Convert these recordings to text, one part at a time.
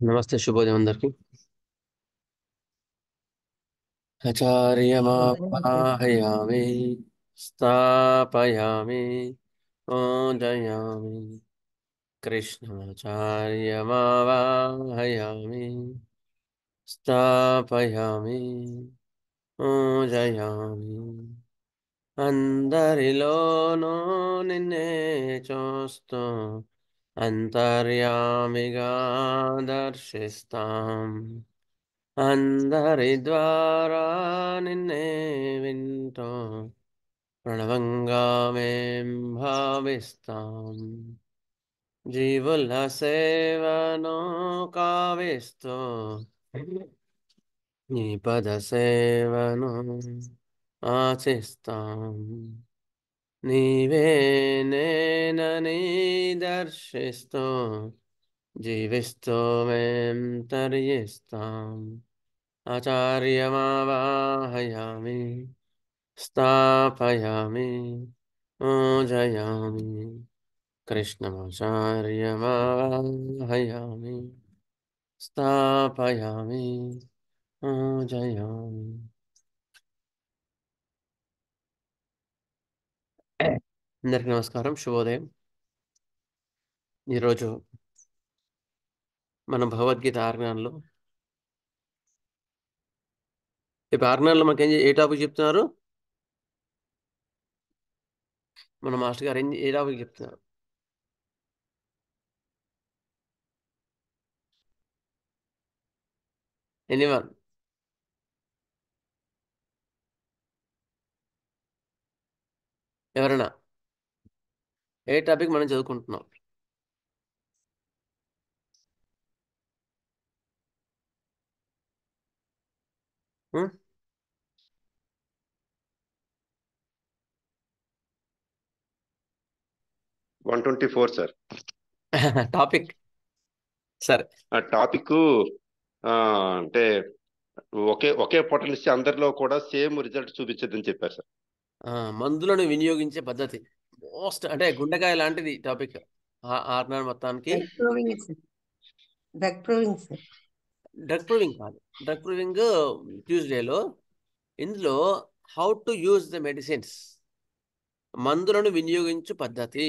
నమస్తే, శుభోదయం అందరికి. ఆచార్యమాపాహయామి, స్థాపయామి, పూజయామి. కృష్ణాచార్యమావాహయామి, స్థాపయామి, పూజయామి. అందరిలోనూ నిన్నే చూస్తూ అంతర్యామిగా దర్శిస్తాం. అందరి ద్వారా నిన్నే వింటూ ప్రణవంగా మేం భావిస్తాం. జీవుల సేవను కావిస్తూ నీ పద సేవను ఆశిస్తాం. నీవే నేనని దర్శిస్తూ జీవిస్తూ మేం తరిస్తాం. ఆచార్యమావాహయామి, స్థాపయామి, పూజయామి. కృష్ణమాచార్యమావాహయామి, స్థాపయామి, పూజయామి. అందరికి నమస్కారం, శుభోదయం. ఈరోజు మన భగవద్గీత ఆజ్ఞానంలో ఇప్పుడు ఆజ్ఞానంలో మనకి ఏ టాపిక్ చెప్తున్నారు? మన మాస్టర్ గారు ఏ టాపిక్ చెప్తున్నారు? ఎనీవన్? ఎవరైనా? ఏ టాపిక్ మనం చదువుకుంటున్నాం? ఉం? 124 సార్. టాపిక్ సరే. ఆ టాపిక్ అంటే ఒకే పొటెన్సీ అందరిలో కూడా సేమ్ రిజల్ట్ చూపించదని చెప్పారు సార్. మందులను వినియోగించే పద్ధతి మోస్ట్ అంటే గుండెకాయ లాంటిది టాపిక్. ఆర్నర్ మొత్తానికి drug proving sir. Drug proving కాదు, డ్రగ్ ప్రూవింగ్ ట్యూస్డేలో. ఇందులో how to use the medicines, మందులను వినియోగించు పద్ధతి.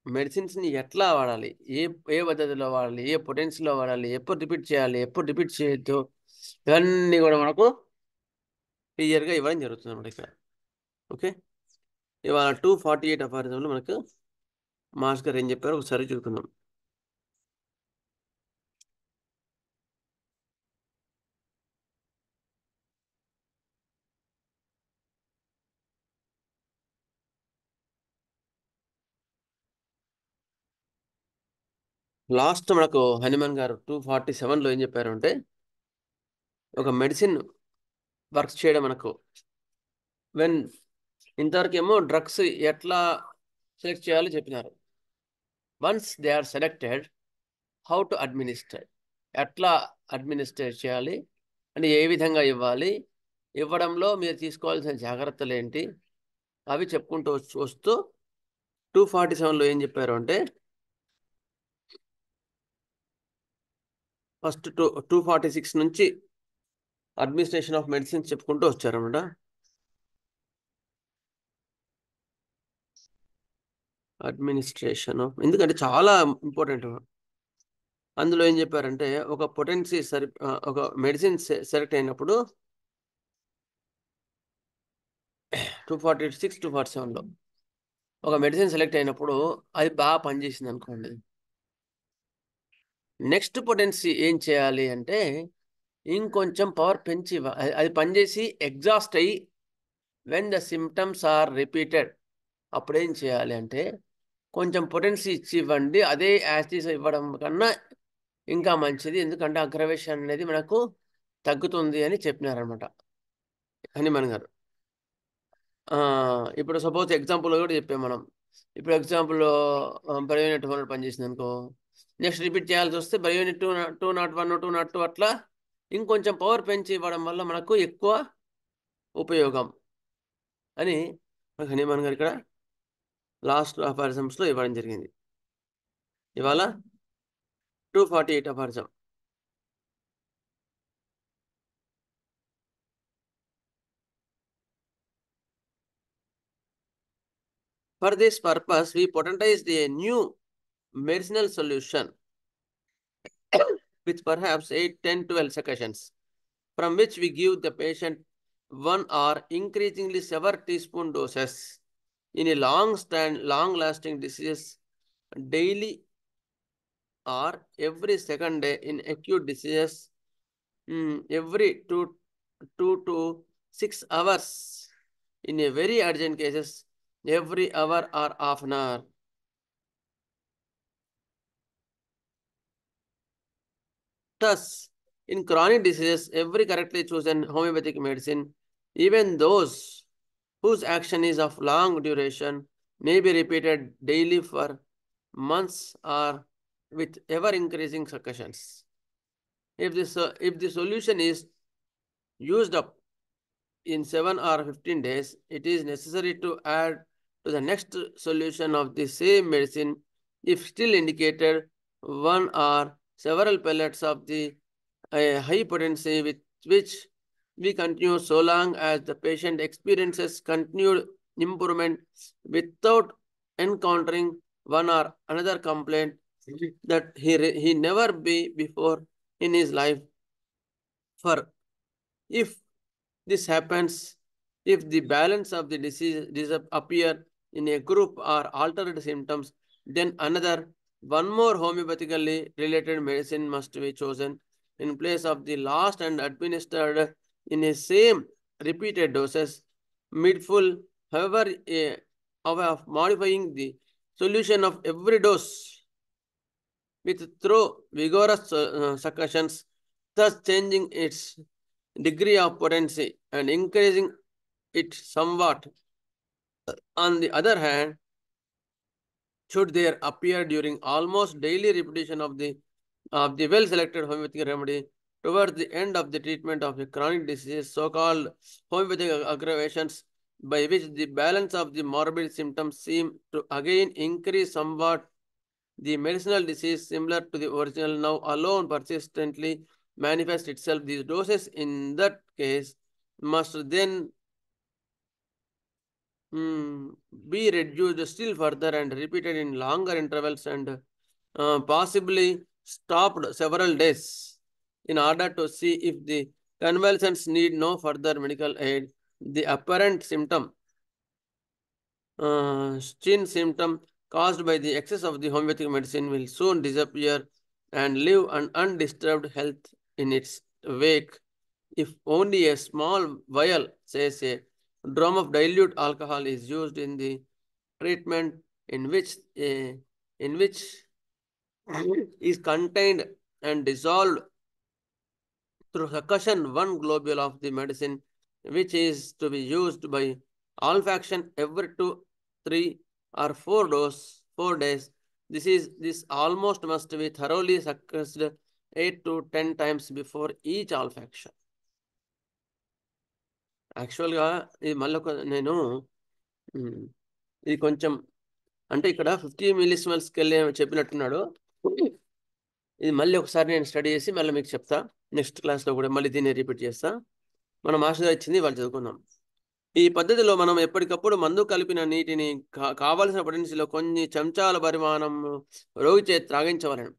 మెడిసిన్స్ని ఎట్లా వాడాలి, ఏ ఏ పద్ధతిలో వాడాలి, ఏ పొటెన్సీలో వాడాలి, ఎప్పుడు రిపీట్ చేయాలి, ఎప్పుడు రిపీట్ చేయొద్దు, ఇవన్నీ కూడా మనకు క్లియర్గా ఇవ్వడం జరుగుతుంది అన్నమాట ఇక్కడ. ఓకే, ఇవాళ 248 అపారిజంలో మనకు మాస్టర్ గారు ఏం చెప్పారో ఒకసారి చూసుకుందాం. లాస్ట్ మనకు హనుమాన్ గారు 247లో ఏం చెప్పారు అంటే, ఒక మెడిసిన్ వర్క్ చేయడం మనకు వెన్ ఇంతవరకు ఏమో డ్రగ్స్ ఎట్లా సెలెక్ట్ చేయాలో చెప్పినారు. Once they are selected, how to administer, ఎట్లా అడ్మినిస్టర్ చేయాలి అంటే ఏ విధంగా ఇవ్వాలి, ఇవ్వడంలో మీరు తీసుకోవాల్సిన జాగ్రత్తలు ఏంటి, అవి చెప్పుకుంటూ వస్తూ 247లో ఏం చెప్పారు అంటే, ఫస్ట్ 246 నుంచి అడ్మినిస్ట్రేషన్ ఆఫ్ మెడిసిన్స్ చెప్పుకుంటూ వచ్చారన్నమాట. అడ్మినిస్ట్రేషన్ ఆఫ్, ఎందుకంటే చాలా ఇంపార్టెంట్. అందులో ఏం చెప్పారంటే, ఒక పొటెన్సీ ఒక మెడిసిన్ సెలెక్ట్ అయినప్పుడు 246 247లో ఒక మెడిసిన్ సెలెక్ట్ అయినప్పుడు అది బాగా పనిచేసింది అనుకోండి, నెక్స్ట్ పొటెన్సీ ఏం చేయాలి అంటే ఇంకొంచెం పవర్ పెంచి అది పనిచేసి ఎగ్జాస్ట్ అయ్యి when the symptoms are repeated, అప్పుడు ఏం చేయాలి అంటే కొంచెం పొటెన్సీ ఇచ్చి ఇవ్వండి. అదే యాసిటీస్ ఇవ్వడం కన్నా ఇంకా మంచిది, ఎందుకంటే అగ్రవేషన్ అనేది మనకు తగ్గుతుంది అని చెప్పినారనమాట హనుమాన్ గారు. ఇప్పుడు సపోజ్ ఎగ్జాంపుల్ కూడా చెప్పాం మనం. ఇప్పుడు ఎగ్జాంపుల్ బయోనెట్ 200 పనిచేసింది అనుకో, నెక్స్ట్ రిపీట్ చేయాల్సి వస్తే బయోనెట్ 201 202 అట్లా ఇంకొంచెం పవర్ పెంచి ఇవ్వడం వల్ల మనకు ఎక్కువ ఉపయోగం అని హనుమాన్ గారు ఇక్కడ లాస్ట్ అపారిజమ్స్లో ఇవ్వడం జరిగింది. ఇవాళ 248 అపారిజం For this purpose, we potentized a new medicinal solution with perhaps 8, 10, 12 sections, from which we give the patient 1 or increasingly several teaspoon doses in a long-lasting disease daily or every second day in acute diseases, every 2 to 6 hours in a very urgent cases, every hour or half an hour. Thus, in chronic diseases, every correctly chosen homeopathic medicine, even those whose action is of long duration, may be repeated daily for months or with ever-increasing successions. If the solution is used up in 7 or 15 days, it is necessary to add to the next solution of the same medicine, if still indicated, 1 or several pellets of the high potency with which we continue so long as the patient experiences continued improvement without encountering one or another complaint that he never be before in his life. For if this happens, if the balance of the disease appear in a group or altered symptoms, then one more homeopathically related medicine must be chosen in place of the last and administered in a same repeated doses, midful, however, of modifying the solution of every dose through vigorous succussions, thus changing its degree of potency and increasing it somewhat. On the other hand, should there appear during almost daily repetition of the well-selected homeopathic remedy towards the end of the treatment of a chronic disease, so-called homeopathic aggravations, by which the balance of the morbid symptoms seem to again increase somewhat, the medicinal disease similar to the original now alone persistently manifests itself. These doses in that case must then be reduced still further and repeated in longer intervals and possibly stopped several days in order to see if the convulsions need no further medical aid. The apparent symptom, skin symptom caused by the excess of the homeopathic medicine will soon disappear and leave an undisturbed health in its wake. If only a small vial, says a dram of dilute alcohol, is used in the treatment in which is contained and dissolved through succussion one globule of the medicine, which is to be used by olfaction every 2, 3, or 4 days. This almost must be thoroughly succussed 8 to 10 times before each olfaction. యాక్చువల్గా ఇది మళ్ళీ నేను ఇది కొంచెం అంటే ఇక్కడ 50 మిల్లీస్మల్స్కి వెళ్ళి చెప్పినట్టున్నాడు. ఇది మళ్ళీ ఒకసారి నేను స్టడీ చేసి మళ్ళీ మీకు చెప్తా. నెక్స్ట్ క్లాస్లో కూడా మళ్ళీ దీన్ని రిపీట్ చేస్తా. మనం మాస్టర్ ఇచ్చింది వాళ్ళు చదువుకుందాం. ఈ పద్ధతిలో మనం ఎప్పటికప్పుడు మందు కలిపిన నీటిని కావాల్సిన పొటెన్సీలో కొన్ని చెంచాల పరిమాణం రోగి చేతి త్రాగించవలను.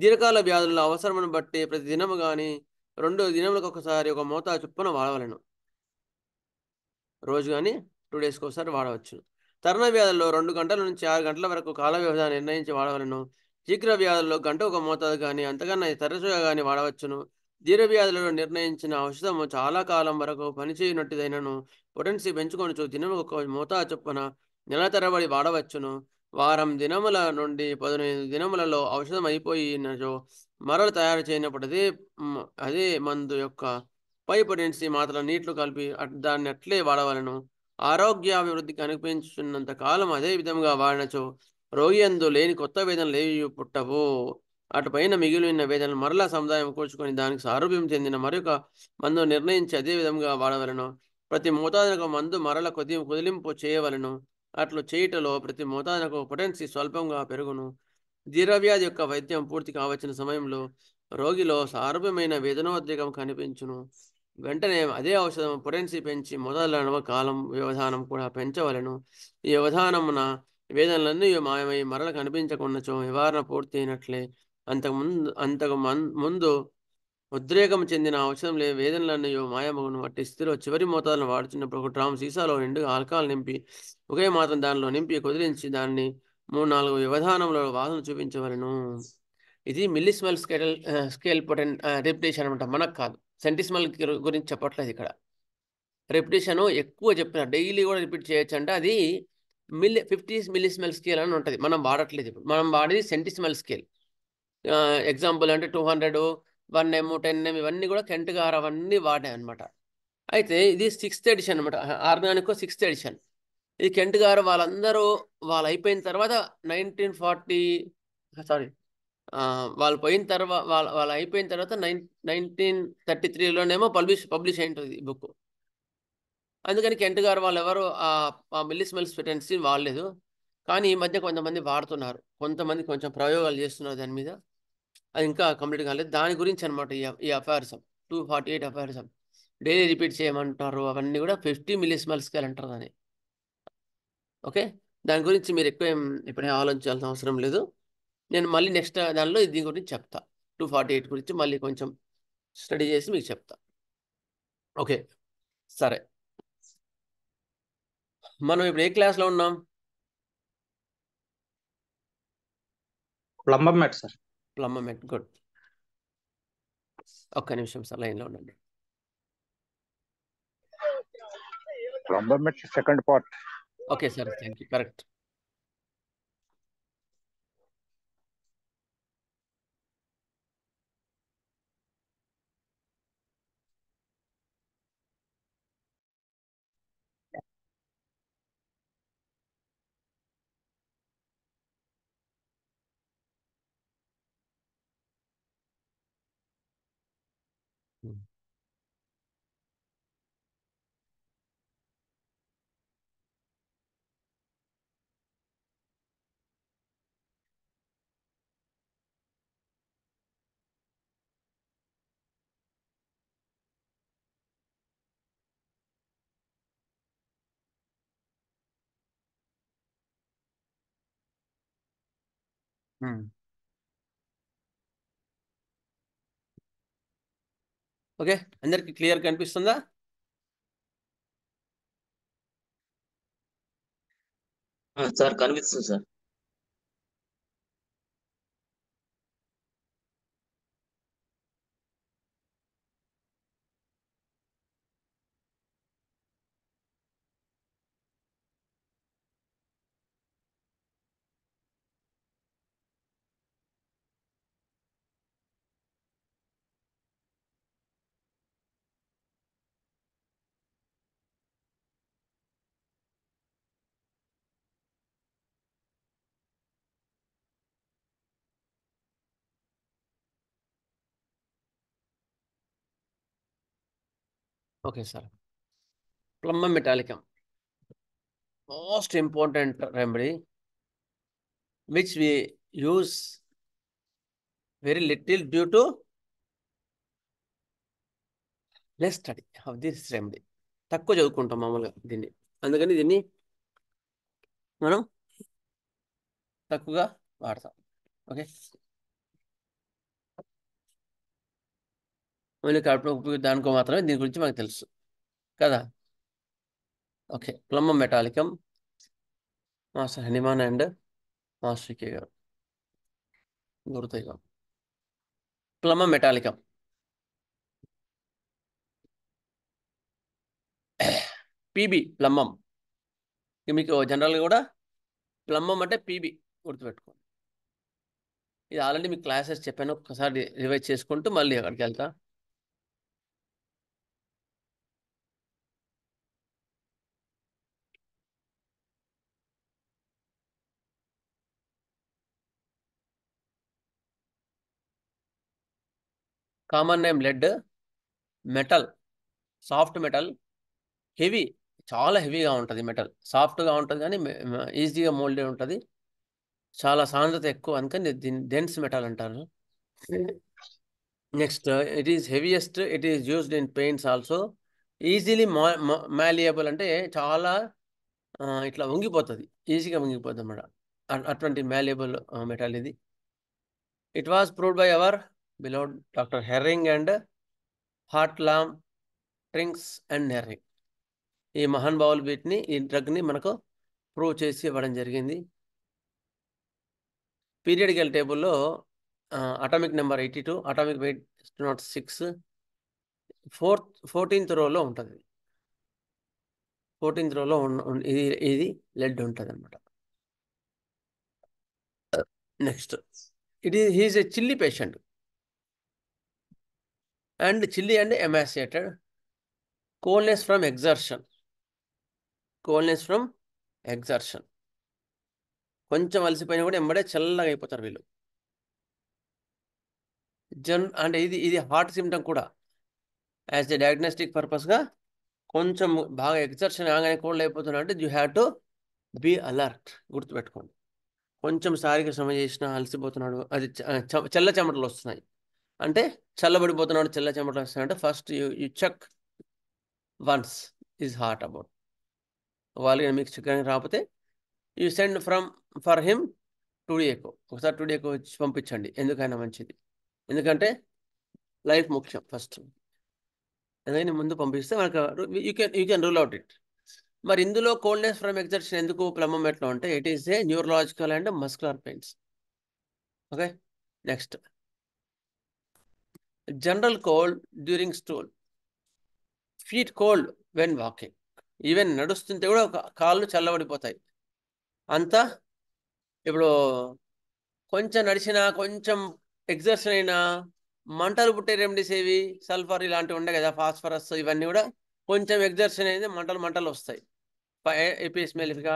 దీర్ఘకాల వ్యాధుల అవసరమును బట్టి ప్రతి దినము కానీ 2 దినములకు ఒకసారి ఒక మోతాదు చొప్పున వాడవలను. రోజు కానీ 2 డేస్కి ఒకసారి వాడవచ్చు. తరుణ వ్యాధుల్లో 2 గంటల నుంచి 6 గంటల వరకు కాల వ్యవధి నిర్ణయించి వాడవలను. శీఘ్ర వ్యాధుల్లో గంట ఒక మోతాదు కానీ అంతకన్నా తరచుగా కానీ వాడవచ్చును. దీర్ఘ వ్యాధులలో నిర్ణయించిన ఔషధము చాలా కాలం వరకు పనిచేయనట్టుదైనను పొటెన్సీ పెంచుకొనుచు దినము ఒక మోతాదు చొప్పున నెల తరబడి వాడవచ్చును. వారం దినముల నుండి 15 దినములలో ఔషధం అయిపోయినచో మరల తయారు చేయనప్పుడు అదే మందు యొక్క పై పొటెన్సీ మాత్రం నీటిలో కలిపి దాన్ని అట్లే వాడవలను. ఆరోగ్యాభివృద్ధికి అనిపించున్నంత కాలం అదే విధంగా వాడినచో రోగి యందు లేని కొత్త వేదనలు ఏవి పుట్టవు. అటుపైన మిగిలిన వేదనలు మరలా సముదాయం కూర్చుకొని దానికి సారూప్యం చెందిన మరొక మందు నిర్ణయించి అదే విధంగా వాడవలను. ప్రతి మోతాదునకు మందు మరల కుదిలింపు చేయవలను. అట్లు చేయుటలో ప్రతి మోతాదునకు పొటెన్సీ స్వల్పంగా పెరుగును. దీర్ఘవ్యాధి యొక్క వైద్యం పూర్తి కావచ్చిన సమయంలో రోగిలో సారూప్యమైన వేదనోద్రేకం కనిపించును. వెంటనే అదే ఔషధం పొటెన్సీ పెంచి మొదలైన కాలం వ్యవధానం కూడా పెంచవలెను. ఈ వ్యవధానమున వేదనలన్నీ మాయమై మరల కనిపించకున్నచో నివారణ పూర్తి అయినట్లే. అంతకు ముందు ఉద్రేకం చెందిన ఔషధం వేదనలన్నీ మాయమగును. అట్టి స్థితిలో చివరి మోతాదులను వాడుతున్నప్పుడు ఒక డ్రామ్ సీసాలో నిండుగా ఆల్కహాల్ నింపి ఒకే మాత్రం దానిలో నింపి కుదిరించి దాన్ని 3-4 వ్యవధానంలో వాదన చూపించవలను. ఇది మిల్లిస్మల్ స్కేల్ రిపిటేషన్ అనమాట, మనకు కాదు. సెంటిస్మల్ గురించి చెప్పట్లేదు ఇక్కడ. రిపిటేషన్ ఎక్కువ చెప్తున్నారు, డైలీ కూడా రిపీట్ చేయొచ్చు అంటే అది 50 మిల్లిస్మల్ స్కేల్ అని ఉంటుంది. మనం వాడట్లేదు ఇప్పుడు, మనం వాడేది సెంటిస్మల్ స్కేల్. ఎగ్జాంపుల్ అంటే 200, 1M, 10M ఇవన్నీ కూడా కెంట్ గారు అవన్నీ వాడాయి అనమాట. అయితే ఇది 6th ఎడిషన్ అనమాట, ఆర్గానిక్ 6th ఎడిషన్. ఇది కెంట్ గారు వాళ్ళందరూ వాళ్ళు అయిపోయిన తర్వాత 1940 వాళ్ళు పోయిన తర్వాత వాళ్ళు అయిపోయిన తర్వాత 1933లోనేమో పబ్లిష్ అయి ఉంటుంది ఈ బుక్. అందుకని కెంట్ గారు వాళ్ళు ఎవరు ఆ మిల్లిస్మెల్స్ పెటెన్సీ వాడలేదు. కానీ ఈ మధ్య కొంతమంది వాడుతున్నారు, కొంతమంది కొంచెం ప్రయోగాలు చేస్తున్నారు దాని మీద. అది ఇంకా కంప్లీట్ కాలేదు. దాని గురించి అనమాట ఈ అఫైర్సం 248 అఫైర్సం డైలీ రిపీట్ చేయమంటారు. అవన్నీ కూడా 50 మిల్లిస్మెల్ స్కేల్ అంటారు దాన్ని. ఓకే, దాని గురించి మీరు ఎక్కువ ఇప్పుడే ఆలోచించాల్సిన అవసరం లేదు. నేను మళ్ళీ నెక్స్ట్ దానిలో దీని గురించి చెప్తా. 248 గురించి మళ్ళీ కొంచెం స్టడీ చేసి మీకు చెప్తా. ఓకే సరే, మనం ఇప్పుడు ఏ క్లాస్లో ఉన్నాం? ప్లంబర్ మెట్ సార్. ప్లంబర్ మెట్, గుడ్. ఒక్క నిమిషం సార్, లైన్లో ఉండండి. Plumber met second part. Okay sir, thank you, correct. Okay, అందరికి క్లియర్ కనిపిస్తుందా? సార్ కనిపిస్తుంది sir. Okay sir, plumber మెటాలికం most important remedy which we use very little due to less study of this remedy. తక్కువ చదువుకుంటాం మామూలుగా దీన్ని, అందుకని దీన్ని మనం తక్కువగా వాడతాం. ఓకే, ఓన్లీ కడుపు దానికో మాత్రమే దీని గురించి మనకు తెలుసు కదా. Okay, plumbum metallicum master Hanuman and master K గారు గుర్తుగా. Plumbum metallicum PB plumbum. మీకు జనరల్గా కూడా ప్లంబం అంటే పీబీ గుర్తుపెట్టుకోండి. ఇది ఆల్రెడీ మీకు క్లాసెస్ చెప్పాను, ఒక్కసారి రివైజ్ చేసుకుంటూ మళ్ళీ అక్కడికి వెళ్తా. Common name lead, metal, soft metal, heavy, చాలా హెవీగా ఉంటుంది మెటల్. సాఫ్ట్గా ఉంటుంది కానీ ఈజీగా మోల్డే ఉంటుంది, చాలా సాంద్రత ఎక్కువ, అందుకని దీన్ని డెన్స్ మెటల్ అంటారు. Next it is heaviest, it is used in paints also. Easily malleable అంటే చాలా ఇట్లా వంగిపోతుంది, ఈజీగా వంగిపోతుంది అన్నమాట. అటువంటి మాలియబుల్ మెటల్ ఇది. It was proved by our beloved doctor Hering and Hartlaub, Trinks and Hering. ఈ మహానుభావులు వీటిని, ఈ డ్రగ్ని మనకు ప్రూవ్ చేసి ఇవ్వడం జరిగింది. పీరియడికల్ టేబుల్లో atomic number 82, atomic weight 206, 14th రోలో ఉంటుంది. 14th రోలో ఇది లెడ్ ఉంటుంది అనమాట. Next he is a chilly patient, and chilly and emaciated, coldness from exertion. Coldness from exertion, కొంచెం అలసిపోయినా కూడా ఎంబడే చల్లగా అయిపోతారు వీళ్ళు. అంటే ఇది హార్ట్ సిమ్టమ్ కూడా. యాజ్ ఎ డయాగ్నోస్టిక్ పర్పస్గా కొంచెం బాగా ఎగ్జర్షన్ ఆగానే కోల్డ్ అయిపోతున్నా అంటే you have to be alert, గుర్తుపెట్టుకోండి. కొంచెం శారీరక శ్రమ చేసినా అలసిపోతున్నాడు, అది చల్ల చెమటలు వస్తున్నాయి అంటే చల్లబడిపోతున్నాడు, చల్ల చెమటలు వస్తున్నాయి అంటే first you check once is heart about. వాళ్ళకి మీకు చెక్ రాకపోతే యూ సెండ్ ఫర్ హిమ్ టుడిఏకో, ఒకసారి టుడిఏకో వచ్చి పంపించండి, ఎందుకైనా మంచిది. ఎందుకంటే లైఫ్ ముఖ్యం ఫస్ట్. ఏదైనా ముందు పంపిస్తే మనకు you can rule out it. మరి ఇందులో కోల్డ్నెస్ ఫ్రమ్ ఎగ్జర్షన్ ఎందుకు ప్లమోమెట్లో అంటే it is a neurological and muscular pains. Okay, next general cold during stool, feet cold when walking. Even నడుస్తుంటే కూడా కాళ్ళు చల్లబడిపోతాయి. అంతా ఇప్పుడు కొంచెం నడిచినా, కొంచెం ఎగ్జర్షన్ అయినా మంటలు పుట్టే రెమెడీస్ ఏవి, సల్ఫర్ ఇలాంటివి ఉండే కదా, ఫాస్ఫరస్, ఇవన్నీ కూడా కొంచెం ఎగ్జర్షన్ అయితే మంటలు వస్తాయి. ఎపిస్మెలిఫికా.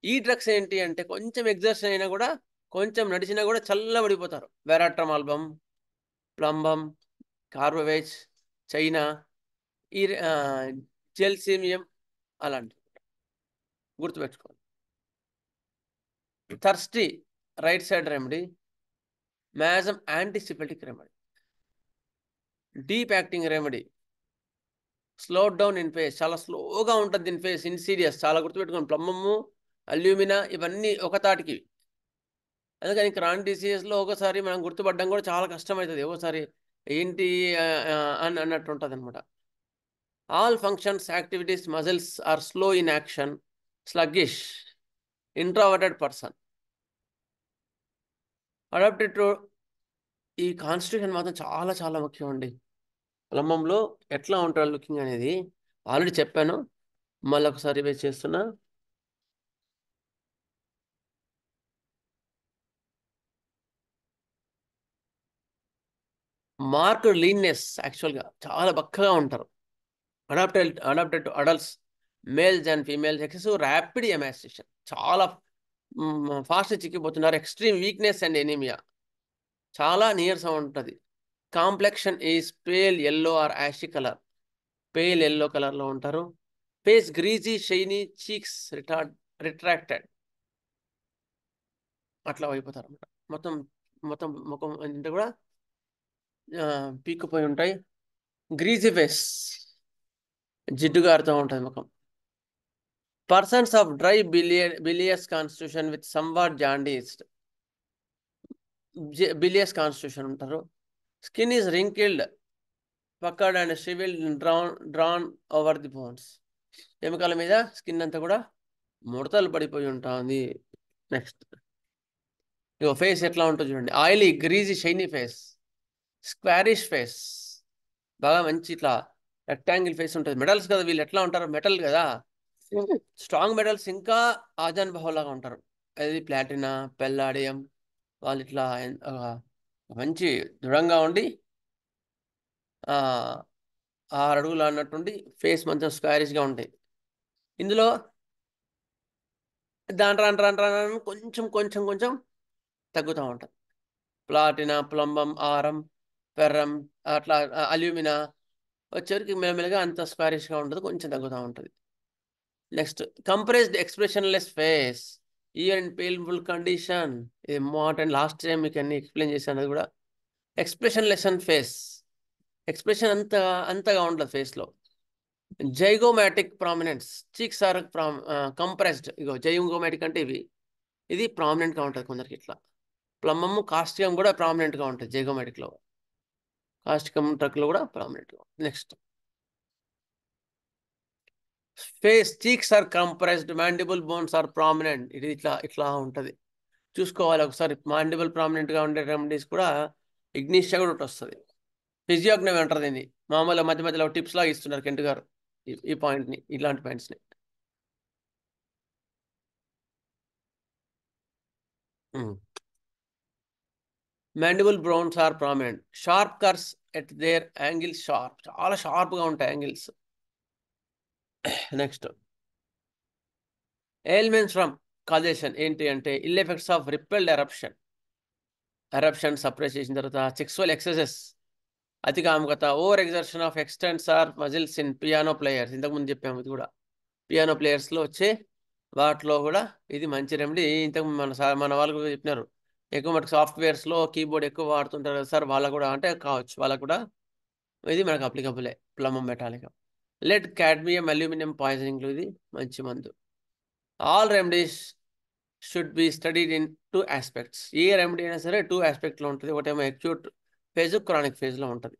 ఈ డ్రగ్స్ ఏంటి అంటే కొంచెం ఎగ్జర్షన్ అయినా కూడా, కొంచెం నడిచినా కూడా చల్లబడిపోతారు. వెరాట్రమాల్బమ్, ప్లంబమ్, కార్బోవేజ్, చైనా, ఈ జెల్సీమియం అలాంటివి గుర్తుపెట్టుకోవాలి. Thirsty right side remedy, miasm antiseptic remedy, deep acting remedy, slow down in pace, చాలా స్లోగా ఉంటుంది దీని ఫేస్, ఇన్సీరియస్, చాలా గుర్తుపెట్టుకోండి. ప్లంబము, అల్యూమినా ఇవన్నీ ఒక తాటికి. అందుకని క్రానిక్ డిసీజెస్లో ఒకసారి మనం గుర్తుపడడం కూడా చాలా కష్టమవుతుంది, ఒకసారి ఏంటి అని అన్నట్టు ఉంటుంది అనమాట. All functions, activities, muscles are slow in action, sluggish, introverted person, adapted to. ఈ కాన్స్టిట్యూషన్ మాత్రం చాలా చాలా ముఖ్యం అండి. ప్లంబంలో ఎట్లా ఉంటారు లుకింగ్ అనేది ఆల్రెడీ చెప్పాను, మళ్ళీ ఒకసారి రివైజ్ చేస్తున్నా. మార్క్డ్ లీన్నెస్, యాక్చువల్గా చాలా బక్కగా ఉంటారు. Adapted to adults, males and females. Excessive rapid emaciation, చాలా ఫాస్ట్ చిక్కిపోతున్నారు. ఎక్స్ట్రీమ్ వీక్నెస్ అండ్ ఎనీమియా, చాలా నీరసం ఉంటుంది. Complexion is pale yellow or ashy colour, pale yellow కలర్లో ఉంటారు. Face greasy, shiny, cheeks retracted, అట్లా అయిపోతారు అన్నమాట. మొత్తం ముఖం అంటే కూడా పీక్కుపోయి ఉంటాయి. గ్రీజీ ఫేస్, జిడ్డుగారుతూ ఉంటుంది ముఖం. Persons of dry bilious constitution with somewhat jaundiced, bilious constitution ఉంటారు. Skin is wrinkled, puckered and shrivelled, drawn over the bones. ఎముకల మీద స్కిన్ అంతా కూడా ముడతలు పడిపోయి ఉంటుంది. నెక్స్ట్ ఇగో ఫేస్ ఎట్లా ఉంటుంది చూడండి, oily, greasy, shiny face, squarish face, బాగా మంచి ఇట్లా రెక్టాంగిల్ ఫేస్ ఉంటుంది. మెటల్స్ కదా వీళ్ళు, ఎట్లా ఉంటారు, మెటల్ కదా, స్ట్రాంగ్ మెటల్స్ ఇంకా ఆజాన్ బహులాగా ఉంటారు. అది ప్లాటినా, పెల్లాడియం, వాళ్ళు ఇట్లా మంచి దృఢంగా ఉండి 6 అడుగులు అన్నట్టుండి ఫేస్ మంచి స్క్వారిష్గా ఉంటాయి. ఇందులో రాను కొంచెం తగ్గుతూ ఉంటుంది. ప్లాటినా, ప్లంబం, ఆరం, ఫెర్రం, అట్లా అల్యూమినా వచ్చేవరకు మెల్లమెల్లగా అంత స్క్వారిష్గా ఉంటుంది, కొంచెం తగ్గుతూ ఉంటుంది. Next compressed expressionless face, even painful condition. ఇది ఇంపార్టెంట్, లాస్ట్ టైం మీకు అన్ని ఎక్స్ప్లెయిన్ చేశాను. అది కూడా ఎక్స్ప్రెషన్ లెసన్ ఫేస్, ఎక్స్ప్రెషన్ అంతగా ఉండదు ఫేస్లో. Zygomatic prominence, cheeks are compressed. ఇగో జైగోమాటిక్ అంటే ఇది ప్రామినెంట్గా ఉంటుంది కొందరికి. ఇట్లా ప్లమ్మము కాస్టికం కూడా ప్రామినెంట్గా ఉంటుంది జైగోమాటిక్లో, కాస్టికం ట్రక్లో కూడా ప్రామినెంట్గా. Next face, cheeks are compressed, mandible bones are prominent. ఇది ఇట్లా ఉంటుంది, చూసుకోవాలి ఒకసారి. మాండిబుల్ ప్రామినెంట్గా ఉండే రెమెడీస్ కూడా ఇగ్నిషియా కూడా ఒకటి వస్తుంది. ఫిజియోగ్నమీ అంటారు దీన్ని. మామూలుగా మధ్య మధ్యలో టిప్స్ లాగా ఇస్తున్నారు కెంట్ గారు ఈ పాయింట్ని, ఇలాంటి పాయింట్స్ని. Mandible bones are prominent. Sharp curves at their angles, sharp, చాలా షార్ప్గా ఉంటాయి angles. Next ailments from causation ఏంటి అంటే ill effects of repelled eruption suppress చేసిన తర్వాత, సెక్సువల్ ఎక్సెసెస్, అతి కాముకత, over exertion of extensors or muscles in piano players. ఇంతకుముందు చెప్పాము ఇది కూడా. పియానో ప్లేయర్స్లో వచ్చే వాటిలో కూడా ఇది మంచి రెమెడీ. ఇంతకు మన వాళ్ళు కూడా చెప్పినారు, ఎక్కువ మటుకు సాఫ్ట్వేర్స్లో కీబోర్డ్ ఎక్కువ వాడుతుంటారు కదా సార్, వాళ్ళకు కూడా అంటే కావచ్చు, వాళ్ళకు కూడా ఇది మనకు అప్లికబులే. ప్లమం మెటాలిక్, లెడ్, కాడ్మియం, అల్యూమినియం పాయిజనింగ్లో ఇది మంచి మందు. All remedies should be studied in 2 aspects. A remedy అయినా సరే 2 ఆస్పెక్ట్లో ఉంటుంది. ఒకటేమో అక్యూట్ ఫేజ్, క్రానిక్ ఫేజ్లో ఉంటుంది.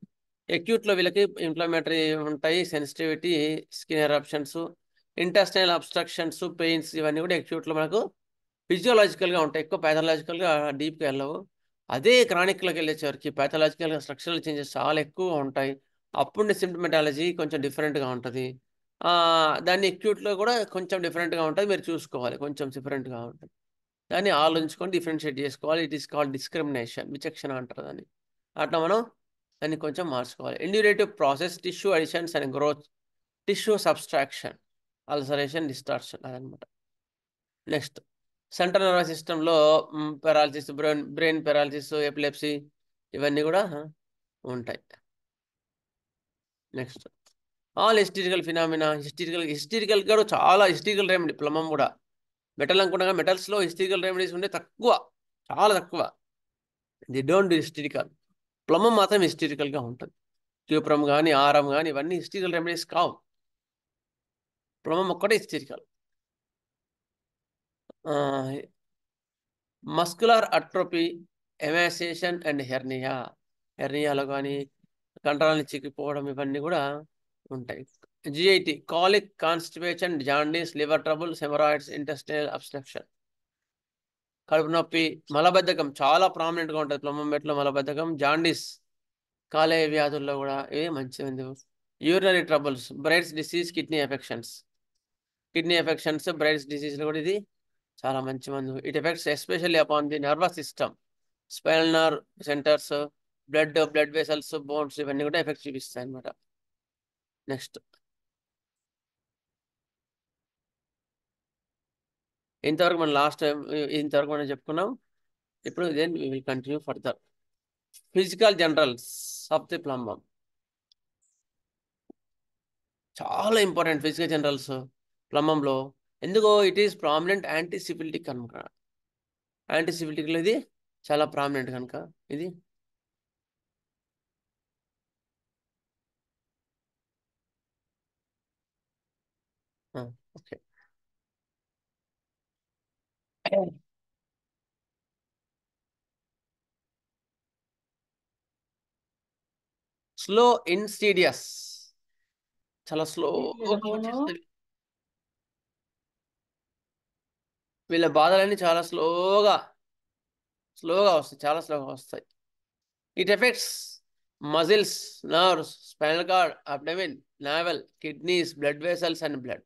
అక్యూట్లో వీళ్ళకి ఇన్ఫ్లమేటరీ ఉంటాయి, sensitivity, skin eruptions, intestinal obstructions, pains, ఇవన్నీ కూడా అక్యూట్లో మనకు ఫిజియోలాజికల్గా ఉంటాయి. ఎక్కువ ప్యాథలాజికల్గా డీప్గా వెళ్ళవు. అదే క్రానిక్లోకి వెళ్ళేసరికి ప్యాథలాజికల్గా స్ట్రక్చరల్ చేంజెస్ చాలా ఎక్కువగా ఉంటాయి. అప్పుడు సిమ్టమెటాలజీ కొంచెం డిఫరెంట్గా ఉంటుంది. దాన్ని అక్యూట్లో కూడా కొంచెం డిఫరెంట్గా ఉంటుంది, మీరు చూసుకోవాలి, కొంచెం డిఫరెంట్గా ఉంటుంది. దాన్ని ఆలోచించుకొని డిఫరెన్షియేట్ చేసుకోవాలి. ఇట్ ఈస్ కాల్డ్ డిస్క్రిమినేషన్, విచక్షణ అంటారు దాన్ని. అట్లా మనం దాన్ని కొంచెం మార్చుకోవాలి. Indurative process, tissue additions and growth, tissue subtraction, ulceration, distortion, అదనమాట. నెక్స్ట్ సెంట్రల్ నర్వస్ సిస్టంలో పెరాలసిస్, బ్రెయిన్ పెరాలసిస్, ఎపిలెప్సీ, ఇవన్నీ కూడా ఉంటాయి. Next all hysterical phenomena, hysterical కూడా చాలా హిస్టరికల్ రెమెడీ. ప్లమం కూడా మెటల్ అనుకున్నాగా, మెటల్స్లో హిస్టరికల్ రెమెడీస్ ఉండే తక్కువ, చాలా తక్కువ. They don't do hysterical. Plumbum మాత్రం హిస్టరికల్గా ఉంటుంది. ట్యూప్రమ్ కానీ, ఆరం కానీ, ఇవన్నీ హిస్టరికల్ రెమెడీస్ కావు. ప్లమం ఒక్కటే hysterical. Muscular atrophy, emaciation and హెర్నియాలో కానీ కండరాలను చిక్కిపోవడం, ఇవన్నీ కూడా ఉంటాయి. GIT, colic, constipation, jaundice, liver trouble, haemorrhoids, intestinal obstruction, కడుపు నొప్పి, మలబద్ధకం చాలా ప్రామినెంట్గా ఉంటుంది ప్లమం మెట్లో. మలబద్ధకం, జాండీస్, కాలేయ వ్యాధుల్లో కూడా ఇవి మంచిది. Urinary troubles, Bright's disease, kidney affections, Bright's డిసీజ్లో కూడా ఇది చాలా మంచి మందు. It affects especially upon the nervous system, spinal nerve centres, blood vessels, bones, ఇవన్నీ కూడా ఎఫెక్ట్ చూపిస్తాయి అన్నమాట. నెక్స్ట్ ఇంతవరకు మనం ఇంతవరకు మనం చెప్పుకున్నాం. ఇప్పుడు then we will continue further. Physical generals of the plumbum, చాలా ఇంపార్టెంట్ ఫిజికల్ జనరల్స్ ప్లంబంలో. ఎందుకో ఇట్ ఈస్ ప్రామినెంట్ యాంటీసిఫిలిటిక్ కనుక. యాంటీసిఫిలిటిక్లో ఇది చాలా ప్రామినెంట్ కనుక ఇది. ఓకే, స్లో ఇన్సిడియస్, చాలా స్లోగా వచ్చేస్తుంది. వీళ్ళ బాధలన్నీ చాలా స్లోగా వస్తాయి, చాలా స్లోగా వస్తాయి. It affects muscles, nerves, spinal cord, abdomen, navel, kidneys, blood vessels and blood,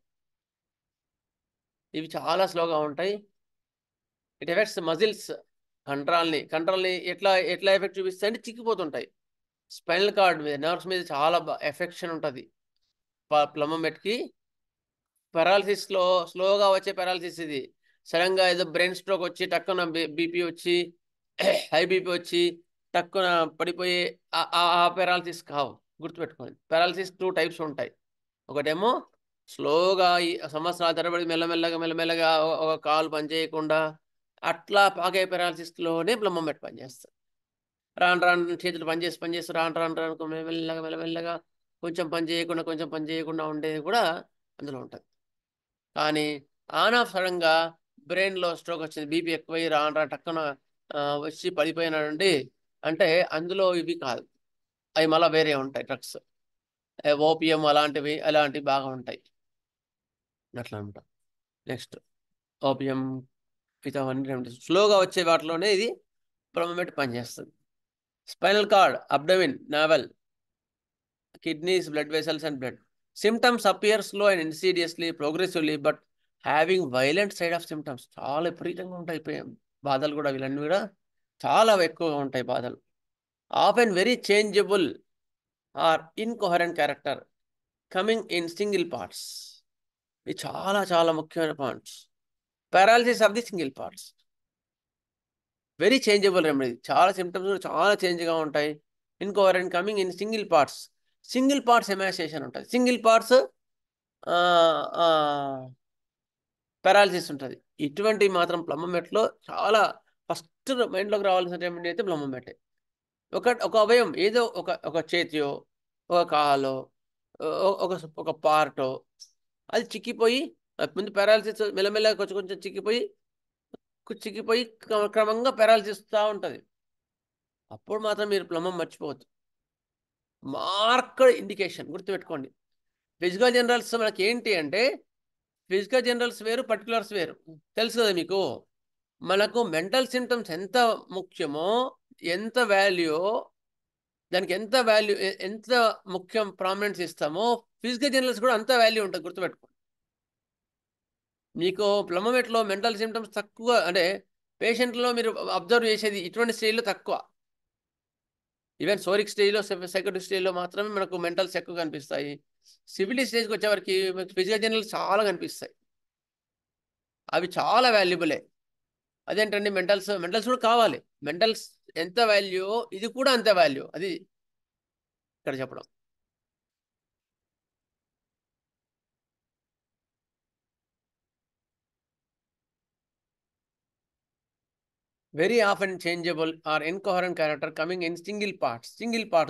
ఇవి చాలా స్లోగా ఉంటాయి. ఇట్ ఎఫెక్ట్స్ మజిల్స్, కంట్రాల్ని ఎట్లా ఎఫెక్ట్ చూపిస్తాయి అంటే చిక్కిపోతుంటాయి. స్పైనల్ కార్డ్ మీద, నర్వ్స్ మీద చాలా ఎఫెక్షన్ ఉంటుంది. ప్లమం మెట్కి పెరాలసిస్లో స్లోగా వచ్చే పెరాలసిస్ ఇది. సడన్గా ఏదో బ్రెయిన్ స్ట్రోక్ వచ్చి టక్కున బీపీ వచ్చి హై బీపీ వచ్చి టక్కున పడిపోయే ఆ పెరాలసిస్ కావు, గుర్తుపెట్టుకోండి. పెరాలసిస్ 2 టైప్స్ ఉంటాయి. ఒకటేమో స్లోగా సంవత్సరాల తరబడి మెల్లమెల్లగా ఒక కాలు పనిచేయకుండా అట్లా పాకే పెరాలసిస్లోనే ప్లమం మెట్ పనిచేస్తుంది. రాను రాను చేతులు పనిచేసి రాను రాను మెల్లమెల్లగా కొంచెం పని చేయకుండా ఉండేది కూడా అందులో ఉంటుంది. కానీ ఆన్ ఆఫ్ సడన్గా బ్రెయిన్లో స్ట్రోక్ వచ్చింది, బీపీ ఎక్కువై రాను టక్కున వచ్చి పడిపోయినాడండి అంటే అందులో ఇవి కాదు, అవి మళ్ళీ వేరే ఉంటాయి డ్రగ్స్, ఓపియం అలాంటివి బాగా ఉంటాయి అట్లా అనమాట. నెక్స్ట్ ఓపియం ఇవన్నీ స్లోగా వచ్చే వాటిలోనే ఇది ప్లమమెట్ పనిచేస్తుంది. Spinal cord, abdomen, navel, kidneys, blood vessels and blood. Symptoms appear slow and insidiously progressively but having violent side of symptoms. చాలా విపరీతంగా ఉంటాయి బాధలు కూడా, వీళ్ళన్నీ కూడా చాలా ఎక్కువగా ఉంటాయి బాధలు. Often very changeable or incoherent character coming in single parts. ఇవి చాలా చాలా ముఖ్యమైన points. Paralysis of the single parts, very changeable remedy. చాలా సిమ్టమ్స్ కూడా చాలా చేంజ్గా ఉంటాయి. Incoherent coming in single parts. Single parts emaciation ఉంటుంది, సింగిల్ పార్ట్స్ పారాలిసిస్ ఉంటుంది. ఇటువంటి మాత్రం ప్లమమెట్లో చాలా ఫస్ట్ మైండ్లోకి రావాల్సిన రెమెడీ అయితే ప్లమమెటే. ఒక అవయం ఏదో ఒక చేతియో ఒక కాలో ఒక పార్టో అది చిక్కిపోయి, ముందు పారాలిసిస్ మెల్లమెల్లగా కొంచెం చిక్కిపోయి క్రమంగా పారాలిసిస్ ఉంటుంది. అప్పుడు మాత్రం మీరు ప్లమం మర్చిపోవద్దు. మార్క్డ్ ఇండికేషన్ గుర్తుపెట్టుకోండి. ఫిజికల్ జనరల్స్ మనకి ఏంటి అంటే, ఫిజికల్ జనరల్స్ వేరు, పర్టికులర్స్ వేరు. తెలుసు కదా మీకు. మనకు మెంటల్ సిమ్టమ్స్ ఎంత ముఖ్యమో, ఎంత వాల్యూ దానికి ఎంత ముఖ్యం ప్రామినెన్స్ ఇస్తామో, ఫిజికల్ జనరల్స్ కూడా అంత వాల్యూ ఉంటుంది, గుర్తుపెట్టుకోండి. మీకు ప్లమమెట్లో మెంటల్ సిమ్టమ్స్ తక్కువ, అంటే పేషెంట్లో మీరు అబ్జర్వ్ చేసేది ఇటువంటి స్టేజ్లో తక్కువ. ఈవెన్ సోరిక్ స్టేజ్లో, సైకోటిక్ స్టేజ్లో మాత్రమే మనకు మెంటల్స్ ఎక్కువ కనిపిస్తాయి. సివిల్ స్టేజ్కి వచ్చేవరకు ఫిజికల్ జనరల్స్ చాలా కనిపిస్తాయి. అవి చాలా వాల్యుబులే. అదేంటండి మెంటల్స్ కూడా కావాలి. మెంటల్స్ ఎంత వాల్యూ, ఇది కూడా అంత వాల్యూ, అది ఇక్కడ చెప్పడం. Very often changeable or incoherent character coming in single parts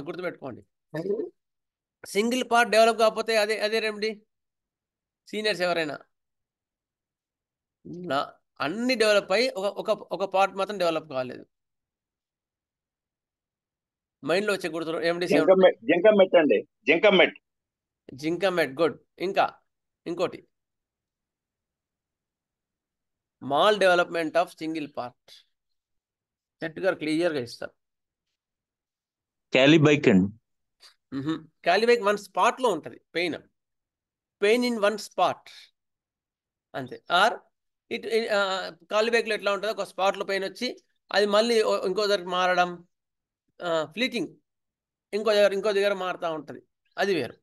గుర్తుపెట్టుకోండి. సింగిల్ పార్ట్ డెవలప్ కాకపోతే అదే రెమెడీ. సీనియర్స్ ఎవరైనా అన్ని డెవలప్ అయ్యి ఒక పార్ట్ మాత్రం డెవలప్ కాలేదు. మైండ్లో వచ్చే గుర్తు రెమెడీస్ జింకమెట్ గుడ్. ఇంకోటి mall development of single part. Set గారు క్లియర్గా ఇస్తారు. క్యాలిబైక్ అండి. క్యాలిబైక్ వన్ స్పాట్లో ఉంటుంది పెయిన్ ఇన్ వన్ స్పాట్ అంతే. ఆర్ కాలిబైక్లో ఎట్లా ఉంటుందో, ఒక స్పాట్లో పెయిన్ వచ్చి అది మళ్ళీ ఇంకో దగ్గరికి మారడం, ఫ్లీటింగ్, ఇంకో దగ్గర మారుతూ ఉంటుంది, అది వేరు.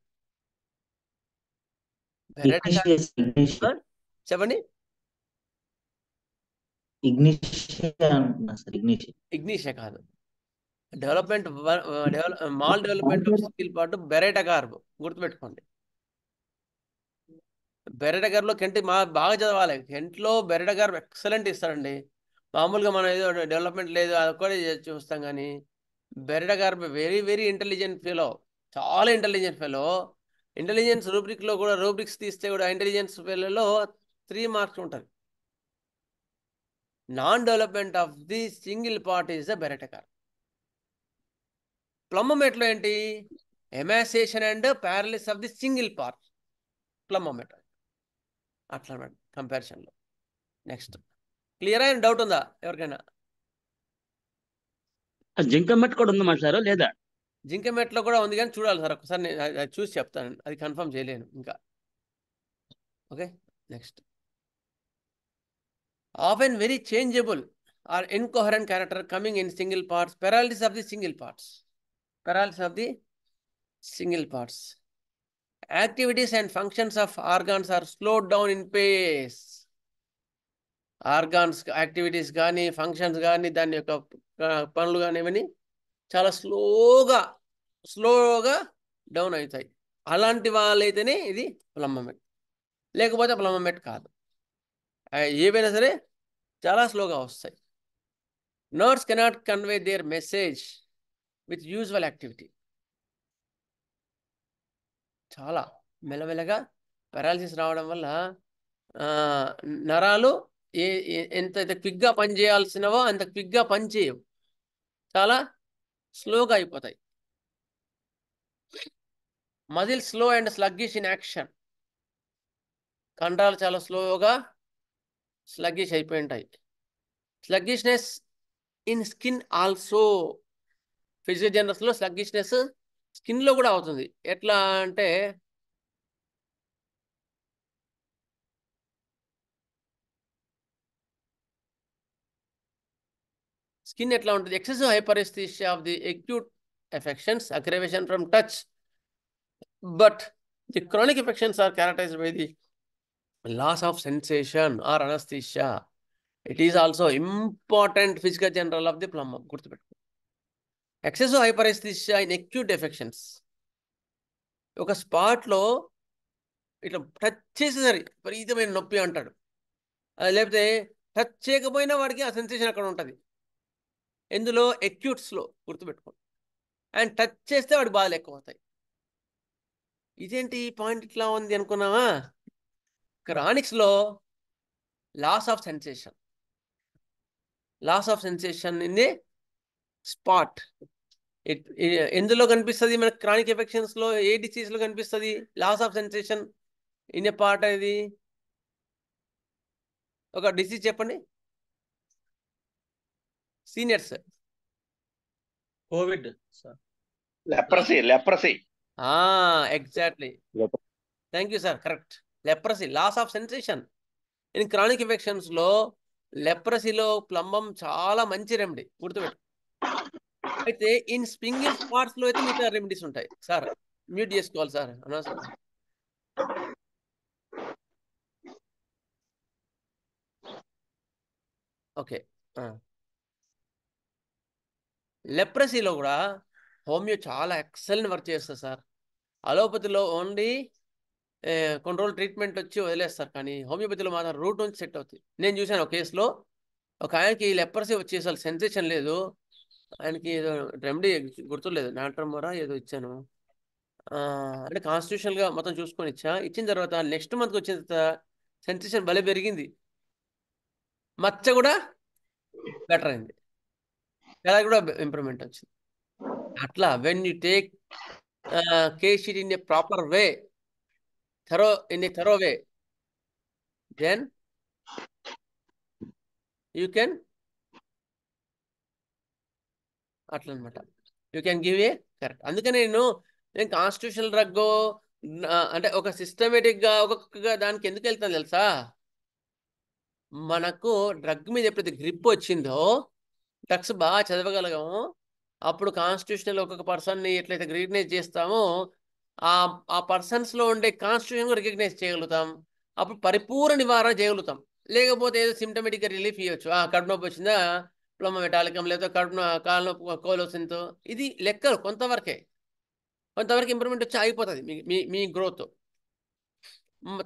చెప్పండి. ఇగ్నిషియా కాదు, mal development of single part baryta carb. గుర్తుపెట్టుకోండి. బెరెటా గార్లో కెంట్ బాగా చదవాలి. కెంట్లో బెరెటా గారు ఎక్సలెంట్ ఇస్తారండి. మామూలుగా మనం ఏదో డెవలప్మెంట్ లేదు అదొక్కడే చూస్తాం, కానీ బెరెటా గారు వెరీ వెరీ ఇంటెలిజెంట్ ఫెలో, చాలా ఇంటెలిజెంట్ ఫెలో. ఇంటెలిజెన్స్ రూబ్రిక్లో కూడా, రూబ్రిక్స్ తీస్తే కూడా ఇంటెలిజెన్స్ ఫెలోలో 3 మార్క్స్ ఉంటుంది. Non development of the single part is the baryta గార్. ప్లమమెట్లో ఏంటి, emaciation and paralysis of the single part plumbum met. అట్లా కంపారిజన్లో. నెక్స్ట్ క్లియర్ అయిన డౌట్ ఉందా ఎవరికైనా? జింకమెట్ కూడా ఉంది మాస్టారు లేదా? జింకమెట్లో కూడా ఉంది, కానీ చూడాలి సార్ ఒకసారి, నేను చూసి చెప్తాను, అది కన్ఫర్మ్ చేయలేను ఇంకా. Okay. Next often very changeable or incoherent character coming in single parts. Paralysis of the single parts. Activities and functions of organs are slowed down in pace. Organs activities కానీ, functions కానీ, దాని యొక్క పనులు కానీ ఇవన్నీ చాలా స్లోగా డౌన్ అవుతాయి. అలాంటి వాళ్ళైతేనే ఇది ప్లమమెట్, లేకపోతే ప్లమమెట్ కాదు. ఏవైనా సరే చాలా స్లోగా వస్తాయి. Nerves cannot convey there message with usual activity. చాలా మెల్లమెల్లగా పారాలిసిస్ రావడం వల్ల నరాలు ఎంత క్విక్గా పనిచేయాల్సినవో అంత క్విక్గా పనిచేయవు, చాలా స్లోగా అయిపోతాయి. Muscle slow and sluggish in action. కండరాలు చాలా స్లోగా స్లగ్గిష్ అయిపోయి ఉంటాయి. Sluggishness in skin also. ఫిజియోజెనస్లో స్లగ్గిష్నెస్ స్కిన్లో కూడా అవుతుంది. ఎట్లా అంటే స్కిన్ ఎట్లా ఉంటుంది? Excessive hyperaesthesia of the acute affections, aggravation from touch, but the chronic affections are characterised by the loss of sensation or anaesthesia. It is also important physical general of the plumb. గుర్తుపెట్టుకో. Excessive hyperaesthesia in acute affections. ఒక స్పాట్లో ఇట్లా touch చేసేసరి విపరీతమైన నొప్పి అంటాడు. లేకపోతే touch చేయకపోయినా వాడికి ఆ సెన్సేషన్ అక్కడ ఉంటుంది. ఎందులో? అక్యూట్స్లో. గుర్తుపెట్టుకోండి. అండ్ టచ్ చేస్తే వాడి బాధలు ఎక్కువ అవుతాయి. ఇదేంటి పాయింట్ ఇట్లా ఉంది అనుకున్నావా? క్రానిక్స్లో loss of sensation, loss of sensation in a spot. ఎందులో కనిపిస్తుంది మనకి? క్రానిక్ ఎఫెక్షన్స్లో ఏ డిసీజ్లో కనిపిస్తుంది లాస్ ఆఫ్ సెన్సేషన్ ఇన్ ఏ పార్ట్? అనేది ఒక డిసీజ్ చెప్పండి seniors. Covid sir. Leprosy. Exactly. Thank you sir, correct. Leprosy, loss of sensation in chronic ఎఫెక్షన్స్లో. లెప్రసీలో ప్లంబం చాలా మంచి రెమెడీ, గుర్తుపెట్టు. అయితే ఇన్ స్పింగిల్ స్పాట్స్లో అయితే మిగతా రెమెడీస్ ఉంటాయి. సార్ మ్యూట్ చేసుకోవాలి సార్, అనవసరం. ఓకే. లెప్రసీలో కూడా హోమియో చాలా ఎక్సలెంట్ వర్క్ చేస్తుంది సార్. అలోపతిలో ఓన్లీ కంట్రోల్ ట్రీట్మెంట్ వచ్చి వదిలేస్తారు, కానీ హోమియోపతిలో మాత్రం రూట్ నుంచి సెట్ అవుతుంది. నేను చూశాను ఒక కేసులో, ఒక ఆయనకి లెప్రసీ వచ్చేసి అసలు సెన్సేషన్ లేదు. ఆయనకి ఏదో రెమెడీ గుర్తులేదు, నాట్రమోరా ఏదో ఇచ్చాను. అంటే కాన్స్టిట్యూషనల్గా మొత్తం చూసుకొని ఇచ్చిన తర్వాత నెక్స్ట్ మంత్కి వచ్చిన తర్వాత సెన్సేషన్ భలే పెరిగింది, మచ్చ కూడా బెటర్ అయింది, ఎలా కూడా ఇంప్రూవ్మెంట్ వచ్చింది. అట్లా when you take case sheet in a proper way, in a thorough way, then you can అట్లా అనమాట, you can give a correct. అందుకని నేను కాన్స్టిట్యూషనల్ డ్రగ్ అంటే ఒక సిస్టమేటిక్గా ఒక్కొక్కగా దానికి ఎందుకు వెళ్తాను తెలుసా? మనకు డ్రగ్ మీద ఎప్పుడైతే గ్రిప్ వచ్చిందో, డ్రగ్స్ బాగా చదవగలగాము, అప్పుడు కాన్స్టిట్యూషనల్ ఒక్కొక్క పర్సన్ని ఎట్లయితే రికగ్నైజ్ చేస్తామో ఆ పర్సన్స్లో ఉండే కాన్స్టిట్యూషన్ రికగ్నైజ్ చేయగలుగుతాం. అప్పుడు పరిపూర్ణ నివారణ చేయగలుగుతాం. లేకపోతే ఏదో సిమ్టమేటిక్గా రిలీఫ్ ఇవ్వచ్చు. కడుపు నొప్పి వచ్చిందా, ప్లమ్ మెటాలికం, లేదా కాలు నొప్పి కోలోసింతో, ఇది లెక్కలు కొంతవరకే, కొంతవరకు ఇంప్రూవ్మెంట్ వచ్చి ఆగిపోతుంది మీ గ్రోత్.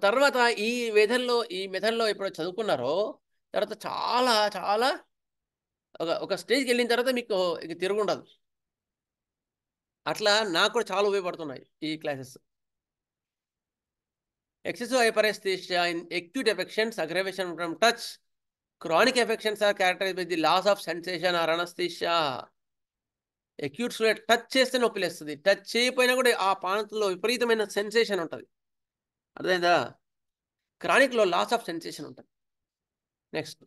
తర్వాత ఈ మెథడ్లో ఎప్పుడు చదువుకున్నారో తర్వాత చాలా చాలా ఒక స్టేజ్కి వెళ్ళిన తర్వాత మీకు ఇక తిరుగుండదు. అట్లా నాకు కూడా చాలా ఉపయోగపడుతున్నాయి ఈ classes. Excessive hyperaesthesia in acute affections, aggravation from touch, chronic affections are characterised by the loss of sensation or anaesthesia. అక్యూట్స్లో టచ్ చేస్తే నొప్పి లేస్తుంది, టచ్ చేయకపోయినా కూడా ఆ ప్రాంతంలో విపరీతమైన సెన్సేషన్ ఉంటుంది, అర్థమైందా? క్రానిక్లో లాస్ ఆఫ్ సెన్సేషన్ ఉంటుంది. Next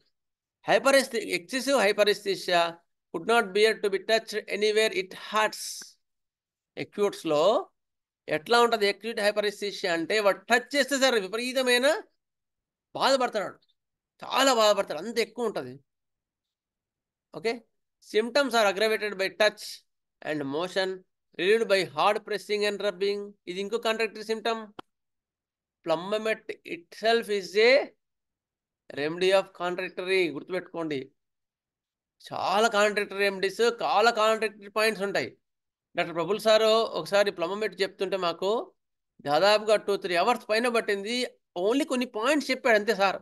excessive hyperaesthesia could not bear to be touch anywhere it hurts. అక్యూట్స్లో ఎట్లా ఉంటుంది అక్యూట్ హైపరెస్థీషియా అంటే, వాడు టచ్ చేస్తే సార్ విపరీతమైన బాధపడతాడు, చాలా బాధపడతాడు, అంత ఎక్కువ ఉంటుంది. Okay. Symptoms are aggravated by touch and motion, relieved by hard pressing and rubbing. ఇది ఇంకో contradictory symptom. Plumbum met itself is a remedy of contradictory. గుర్తుపెట్టుకోండి, చాలా కాంట్రాక్టరీ రెమెడీస్, చాలా కాంట్రాక్టరీ పాయింట్స్ ఉంటాయి. డాక్టర్ ప్రభుల్ సారు ఒకసారి ప్లంబమెట్ చెప్తుంటే మాకు దాదాపుగా 2-3 అవర్స్ పైన పట్టింది. ఓన్లీ కొన్ని పాయింట్స్ చెప్పాడు అంతే సార్,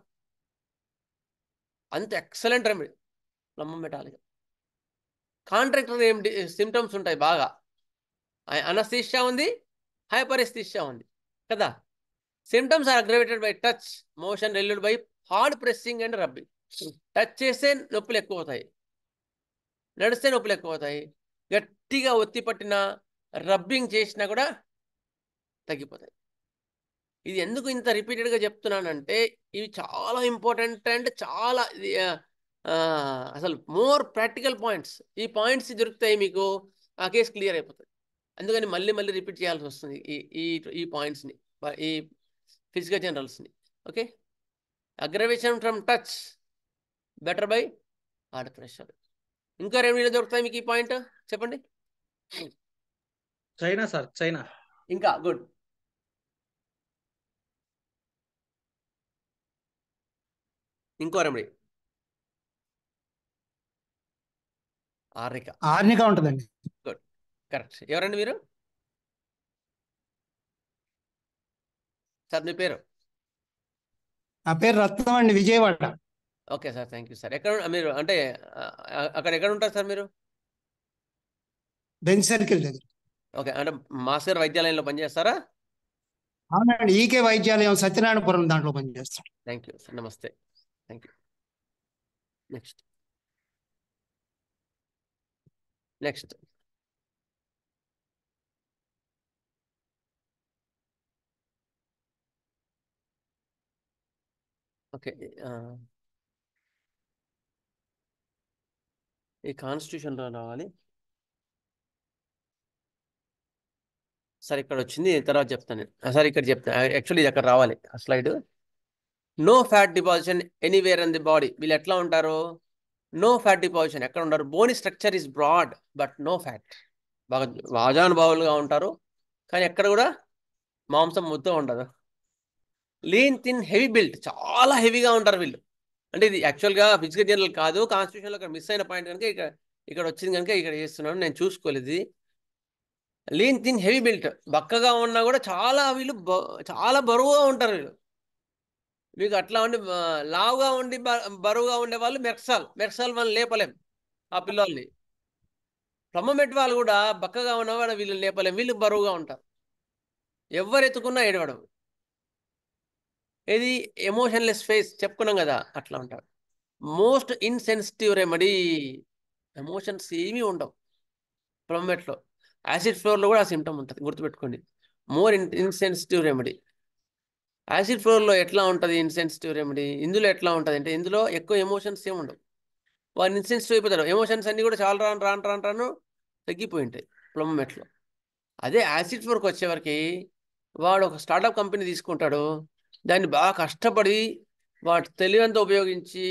అంత ఎక్సలెంట్ రెమెడీ ప్లంబమెటాలిక. కాంట్రాక్టర్ ఏం సిమ్టమ్స్ ఉంటాయి బాగా. అనస్థీషియా ఉంది, హైపరెస్థీషియా ఉంది కదా. Symptoms are aggravated by touch, motion relieved by hard pressing and rubbing. Touch చేస్తే నొప్పులు ఎక్కువ అవుతాయి, నడిస్తే నొప్పులు ఎక్కువ అవుతాయి, గట్టిగా ఒత్తి పట్టినా రబ్బింగ్ చేసినా కూడా తగ్గిపోతాయి. ఇది ఎందుకు ఇంత రిపీటెడ్గా చెప్తున్నానంటే ఇవి చాలా ఇంపార్టెంట్ అండ్ చాలా అసలు మోర్ ప్రాక్టికల్ పాయింట్స్. ఈ పాయింట్స్ దొరుకుతాయి మీకు, ఆ కేసు క్లియర్ అయిపోతుంది. అందుకని మళ్ళీ మళ్ళీ రిపీట్ చేయాల్సి వస్తుంది ఈ ఈ ఈ పాయింట్స్ని, ఈ ఫిజికల్ జనరల్స్ని. Okay, aggravation from touch better by hard pressure. ఇంకా రెమెడీలు దొరుకుతాయి మీకు ఈ పాయింట్ చెప్పండి. China sir, china. ఇంకా గుడ్. ఇంకో రెమెడీ ఆర్నిక. ఆర్నిక ఉంటుందండి. Good, correct. ఎవరండి మీరు? సార్ మీ పేరు? నా పేరు రత్నం అండి, Vijayawada. Okay sir, thank you sir. ఎక్కడ మీరు అంటే అక్కడ ఎక్కడ ఉంటారు సార్ మీరు? బెంచ్ సర్కిల్ దగ్గర. ఓకే, అంటే మాస్టర్ వైద్యాలయంలో పనిచేస్తారా? అవునండి, ఈకే వైద్యాలయం సత్యనారాయణపురం దాంట్లో పనిచేస్తాం. థ్యాంక్ యూ సార్, నమస్తే. Thank you. Next next okay, ఈ కాన్స్టిట్యూషన్లో రావాలి సార్. ఇక్కడ వచ్చింది, తర్వాత చెప్తాను సార్. ఇక్కడ చెప్తాను, యాక్చువల్లీ ఇది అక్కడ రావాలి ఆ slide. No fat deposition anywhere in the body. వీళ్ళు ఎట్లా ఉంటారు? నో ఫ్యాట్ డిపాజిషన్ ఎక్కడ ఉంటారు? Bony structure is broad but no fat. బాగా వాజానుభావులుగా ఉంటారు కానీ ఎక్కడ కూడా మాంసం ముద్ద ఉండదు. లీన్ థిన్ హెవీ బిల్ట్, చాలా హెవీగా ఉంటారు వీళ్ళు. అంటే ఇది యాక్చువల్గా ఫిజికల్ జనరల్ కాదు, కాన్స్టిట్యూషన్లో ఇక్కడ మిస్ అయిన పాయింట్ కనుక ఇక్కడ వచ్చింది కనుక ఇక్కడ చేస్తున్నాను, నేను చూసుకోలేదు. లీన్ థిన్ హెవీ బిల్ట్, బక్కగా ఉన్నా కూడా చాలా వీళ్ళు చాలా బరువుగా ఉంటారు వీళ్ళు. మీకు అట్లా ఉండి లావుగా ఉండి బరువుగా ఉండే వాళ్ళు మెర్క్సాల్ మనం లేపలేం ఆ పిల్లల్ని. ప్లమ్మమెట్ వాళ్ళు కూడా బక్కగా ఉన్నవాడు వీళ్ళు లేపలేం, వీళ్ళు బరువుగా ఉంటారు. ఎవరు ఎత్తుకున్నా ఏడవడం. ఇది ఎమోషన్లెస్ ఫేస్ చెప్పుకున్నాం కదా, అట్లా ఉంటారు. మోస్ట్ ఇన్సెన్సిటివ్ రెమెడీ, ఎమోషన్స్ ఏమీ ఉండవు ప్లమ్మమెట్లో. యాసిడ్ ఫ్లోర్లో కూడా ఆ సిమ్టమ్ ఉంటుంది, గుర్తుపెట్టుకోండి. More insensitive remedy. యాసిడ్ ఫ్లోర్లో ఎట్లా ఉంటుంది ఇన్సెన్సిటివ్ రెమెడీ? ఇందులో ఎట్లా ఉంటుంది అంటే ఇందులో ఎక్కువ ఎమోషన్స్ ఏమి ఉండవు, వాళ్ళు ఇన్సెన్సిటివ్ అయిపోతారు. ఎమోషన్స్ అన్నీ కూడా చాలా రాను తగ్గిపోయి ఉంటాయి ప్లమ్మమెట్లో. అదే యాసిడ్ ఫ్లోర్కి వచ్చేవరకు వాడు ఒక స్టార్టప్ కంపెనీ తీసుకుంటాడు, దాన్ని బాగా కష్టపడి వాటి తెలివంతా ఉపయోగించి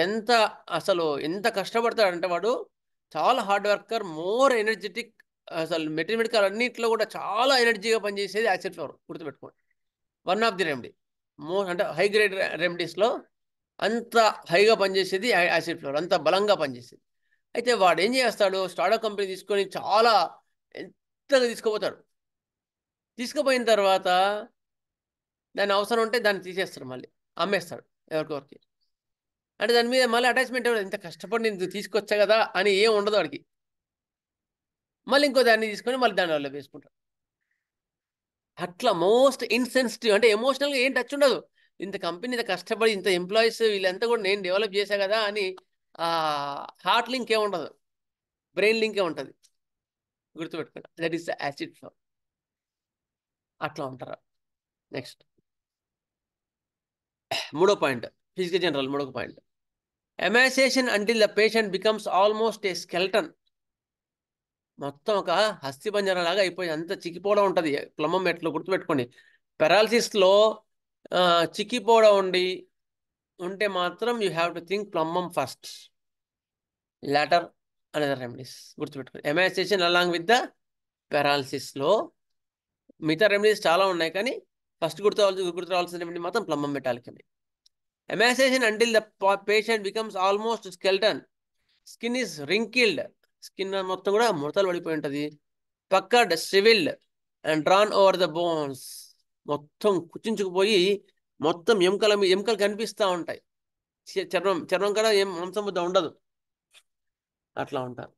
ఎంత కష్టపడతాడంటే వాడు చాలా హార్డ్ వర్కర్, మోర్ ఎనర్జెటిక్. అసలు మెటీరియల్ అన్నింటిలో కూడా చాలా ఎనర్జీగా పనిచేసేది యాసిడ్ ఫ్లోర్, గుర్తుపెట్టుకోండి. వన్ ఆఫ్ ది రెమెడీ, అంటే హై గ్రేడ్ రెమెడీస్లో అంత హైగా పనిచేసేది యాసిడ్ ఫ్లోర్, అంత బలంగా పనిచేసేది. అయితే వాడు ఏం చేస్తాడు, స్టార్టప్ కంపెనీ తీసుకొని చాలా ఎంతగా తీసుకుపోతాడు. తీసుకుపోయిన తర్వాత దాని అవసరం ఉంటే దాన్ని తీసేస్తాడు, మళ్ళీ అమ్మేస్తాడు ఎవరికొరికి. అంటే దాని మీద మళ్ళీ అటాచ్మెంట్ ఇంత కష్టపడి నేను తీసుకొచ్చా కదా అని ఏం ఉండదు వాడికి. మళ్ళీ ఇంకో దాన్ని తీసుకొని మళ్ళీ దాని వల్ల వేసుకుంటాడు. అట్లా మోస్ట్ ఇన్సెన్సిటివ్, అంటే ఎమోషనల్గా ఏం టచ్ ఉండదు. ఇంత కంపెనీ ఇంత కష్టపడి ఇంత ఎంప్లాయీస్ వీళ్ళంతా కూడా నేను డెవలప్ చేశా కదా అని హార్ట్ లింక్ ఏ ఉండదు, బ్రెయిన్ లింకే ఉంటుంది, గుర్తుపెట్టుకోండి. That is the acid flow. అట్లా ఉంటారా. నెక్స్ట్ మూడో పాయింట్, ఫిజికల్ జనరల్ మూడో point. Emaciation until the patient becomes almost a skeleton. మొత్తం ఒక హస్తిపంజరం లాగా అయిపోయి అంత చిక్కిపోవడం ఉంటుంది ప్లమ్మమెట్లో, గుర్తుపెట్టుకోండి. పెరాలసిస్లో చిక్కిపోవడం ఉంటే మాత్రం you have to think plumbum first, later another remedies, గుర్తుపెట్టుకోండి. ఎమాసేషన్ అలాంగ్ విత్ ద పెరాలసిస్లో మిగతా రెమెడీస్ చాలా ఉన్నాయి కానీ ఫస్ట్ గుర్తురావాల్సిన రెమెడీ మాత్రం plumbum metallic. Emaciation until the patient becomes almost skeleton, skin is wrinkled, skin మొత్తం కూడా ముడతలు పడిపోయి ఉంటుంది. Puckered, shrivelled and drawn over the bones, మొత్తం కుచించుకుపోయి మొత్తం ఎముకలు కనిపిస్తూ ఉంటాయి. చర్మం కూడా ఏం మాంసం ముద్ద ఉండదు, అట్లా ఉంటారు.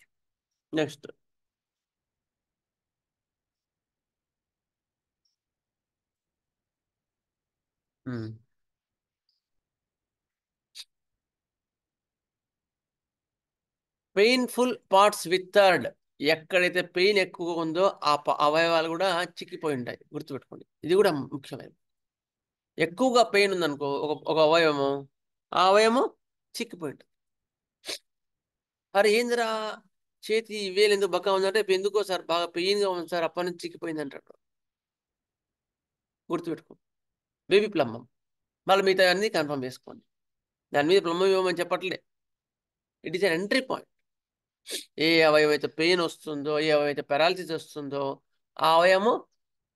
Next painful parts withered. ఎక్కడైతే పెయిన్ ఎక్కువగా ఉందో ఆ అవయవాలు కూడా చిక్కిపోయి ఉంటాయి. గుర్తుపెట్టుకోండి, ఇది కూడా ముఖ్యమైనది. ఎక్కువగా పెయిన్ ఉందనుకో ఒక అవయవము, ఆ అవయవము చిక్కిపోయి ఉంటుంది. అరే ఏందిరా చేతి వేలు ఎందుకు బక్క ఉందంటే ఎందుకో సార్ బాగా పెయిన్గా ఉంది సార్, అప్పటి నుంచి చిక్కిపోయింది అంటాడు. గుర్తుపెట్టుకో, బేబీ ప్లమ్మం. మళ్ళీ మిగతా అన్ని కన్ఫర్మ్ చేసుకోండి. దాని మీద ప్లమ్మం ఇవ్వమని చెప్పట్లే. It is an entry point. ఏ అవయవం అయితే పెయిన్ వస్తుందో, ఏ అవయవం అయితే పెరాలసిస్ వస్తుందో ఆ అవయవము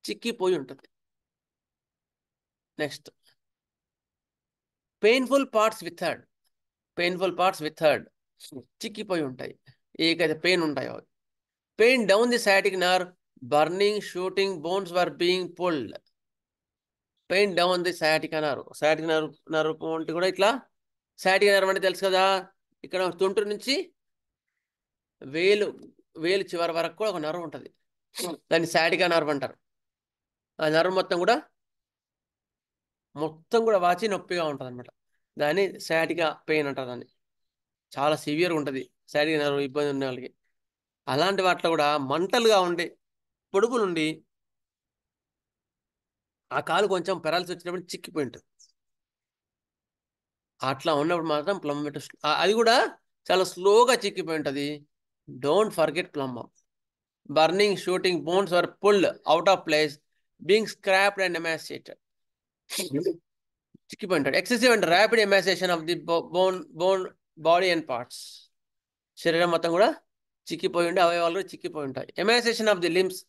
చిక్కిపోయి ఉంటుంది. Next painful parts withered. Painful parts withered చిక్కిపోయి ఉంటాయి. ఏకైతే పెయిన్ ఉంటాయో pain down the sciatic nerve, burning, shooting, bones were being pulled. Pain down the sciatic nerve. sciatic nerve అంటే కూడా ఇట్లా sciatic nerve అంటే తెలుసు కదా, ఇక్కడ తుంటు నుంచి వేలు చివరి వరకు కూడా ఒక నర్వ్ ఉంటుంది. దాన్ని sciatic nerve అంటారు. ఆ నర్వ్ మొత్తం కూడా వాచి నొప్పిగా ఉంటుంది అనమాట. దాన్ని sciatica పెయిన్ అంటారు. దాన్ని చాలా సివియర్గా ఉంటుంది sciatic nerve ఇబ్బంది ఉన్న వాళ్ళకి. అలాంటి వాటిలో కూడా మంటలుగా ఉండి పొడుగులుండి ఆ కాలు కొంచెం పెరాల్సి వచ్చినప్పుడు చిక్కిపోయి ఉంటుంది. అట్లా ఉన్నప్పుడు మాత్రం ప్లంబం అది కూడా చాలా స్లోగా చిక్కిపోయి ఉంటుంది. Don't forget plumbum. Burning, shooting, bones are pulled out of place, being scraped and emaciated. చిక్కిపోయి ఉంటాడు. Excessive and rapid emaciation of the bone body and parts. శరీరం మొత్తం కూడా చిక్కిపోయి ఉండి అవయవాలు కూడా చిక్కిపోయి ఉంటాయి. Emaciation of the limbs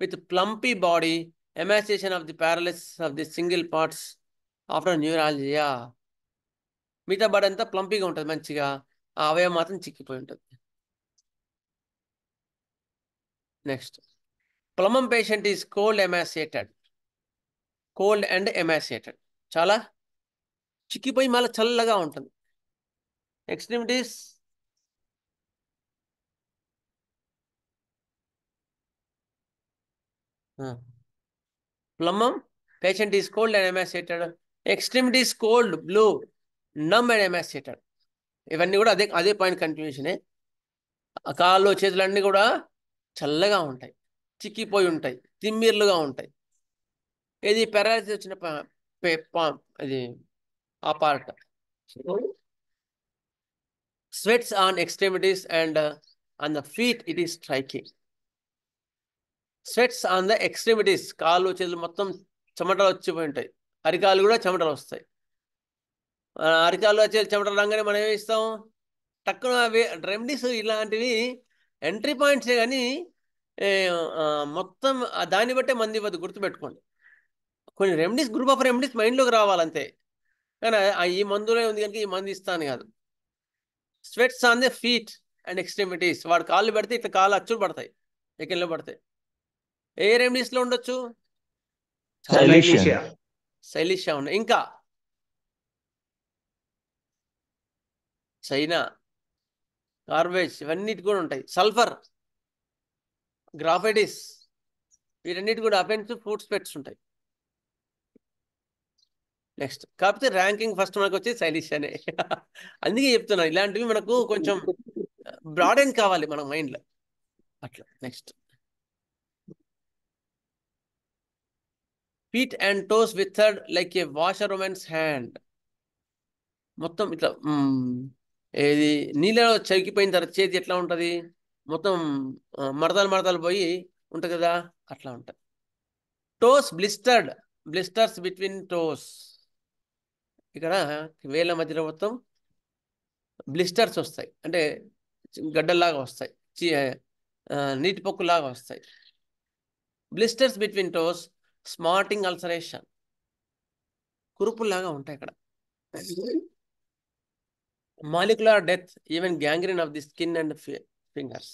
with plumpy body, emaciation of the paralysis of the single parts after neuralgia. మిగతా బాడీ అంతా ప్లంపీగా ఉంటుంది మంచిగా, ఆ అవయవం మాత్రం చిక్కిపోయి ఉంటుంది. Next ప్లమం patient is cold emaciated. Cold and emaciated చాలా చిక్కిపోయి మళ్ళీ చల్లగా ఉంటుంది. Extremities plumbum patient is cold and emaciated. Extremities cold, blue, numb and emaciated. ఇవన్నీ కూడా అదే పాయింట్ కన్ఫ్యూజనే. కాళ్ళు చేతులన్నీ కూడా చల్లగా ఉంటాయి, చిక్కిపోయి ఉంటాయి, తిమ్మిర్లుగా ఉంటాయి. ఇది పెరాలసిస్ వచ్చిన ఇది ఆ part. స్వెట్స్ on extremities and on the feet it is striking. స్వెట్స్ on the extremities, కాళ్ళు చేతులు మొత్తం చెమటలు వచ్చిపోయి ఉంటాయి. అరికాలు కూడా చెమటలు వస్తాయి. అరికాలు వచ్చే చెమటలు రాగానే మనం ఏమి ఇస్తాం, టక్కున రెమెడీస్ ఇలాంటివి ఎంట్రీ పాయింట్సే కానీ మొత్తం దాన్ని బట్టే మంది ఇవ్వద్దు. గుర్తుపెట్టుకోండి, కొన్ని రెమెడీస్, గ్రూప్ ఆఫ్ రెమెడీస్ మైండ్లోకి రావాలంతే, కానీ ఈ మందులో ఉంది కనుక ఈ మందు ఇస్తాను కాదు. స్వెట్స్ on the feet and extremities, వాడు కాళ్ళు పెడితే ఇట్లా కాళ్ళు అచ్చులు పడతాయి, ఎక్కిళ్ళు పడతాయి. ఏ రెమెడీస్లో ఉండొచ్చు? సైలిషియా ఉన్నాయి. ఇంకా చైనా, కార్బేజ్, ఇవన్నిటి కూడా ఉంటాయి. సల్ఫర్, గ్రాఫైటిస్, వీటన్నిటి కూడా అఫెన్సివ్ ఫుడ్ స్పెట్స్ ఉంటాయి. నెక్స్ట్ కాకపోతే ర్యాంకింగ్ ఫస్ట్ మనకు వచ్చి సైలిషియానే. అందుకే చెప్తున్నా, ఇలాంటివి మనకు కొంచెం బ్రాడెన్ కావాలి మన మైండ్లో అట్లా. Next feet and toes withered like a washer women's hand. మొత్తం ఇట్లా ఏది నీళ్ళలో చవికిపోయిన తర్వాత చేతి ఎట్లా ఉంటుంది, మొత్తం మడతలు పోయి ఉంటుంది కదా, అట్లా ఉంటుంది. Toes blistered, blisters between toes. ఇక్కడ వేళ్ళ మధ్యలో మొత్తం బ్లిస్టర్స్ వస్తాయి, అంటే గడ్డల్లాగా వస్తాయి, నీటి పొక్కులాగా వస్తాయి. Blisters between toes, smarting ulceration, కురుపుల్లాగా ఉంటాయి ఇక్కడ. Molecular death, even gangrene of the skin and fingers.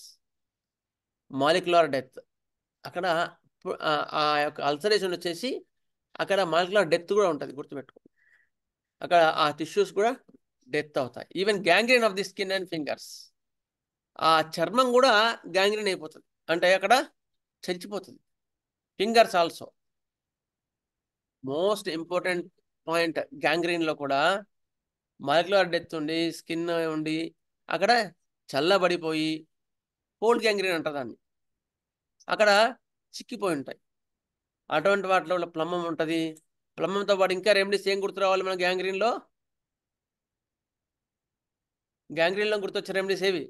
Molecular death, అక్కడ ఆ యొక్క అల్సరేషన్ వచ్చేసి అక్కడ మాలిక్యులర్ డెత్ కూడా ఉంటుంది. గుర్తుపెట్టుకో, అక్కడ ఆ టిష్యూస్ కూడా డెత్ అవుతాయి. Even gangrene of the skin and fingers, ఆ చర్మం కూడా గ్యాంగ్రీన్ అయిపోతుంది, అంటే అక్కడ చచ్చిపోతుంది. Fingers also most important point. గ్యాంగ్రీన్లో కూడా మాలిక్యులర్ డెత్ ఉండి, స్కిన్ ఉండి అక్కడ చల్లబడిపోయి కోల్డ్ గ్యాంగ్రీన్ అంటారు దాన్ని, అక్కడ చిక్కిపోయి ఉంటాయి. అటువంటి వాటిలో ప్లమ్మం ఉంటుంది. ప్లమ్మంతో పాటు ఇంకా రెమెడీస్ ఏం గుర్తు రావాలి మన గ్యాంగ్రీన్లో? గ్యాంగ్రీన్లో గుర్తొచ్చే రెమెడీస్ ఏవి?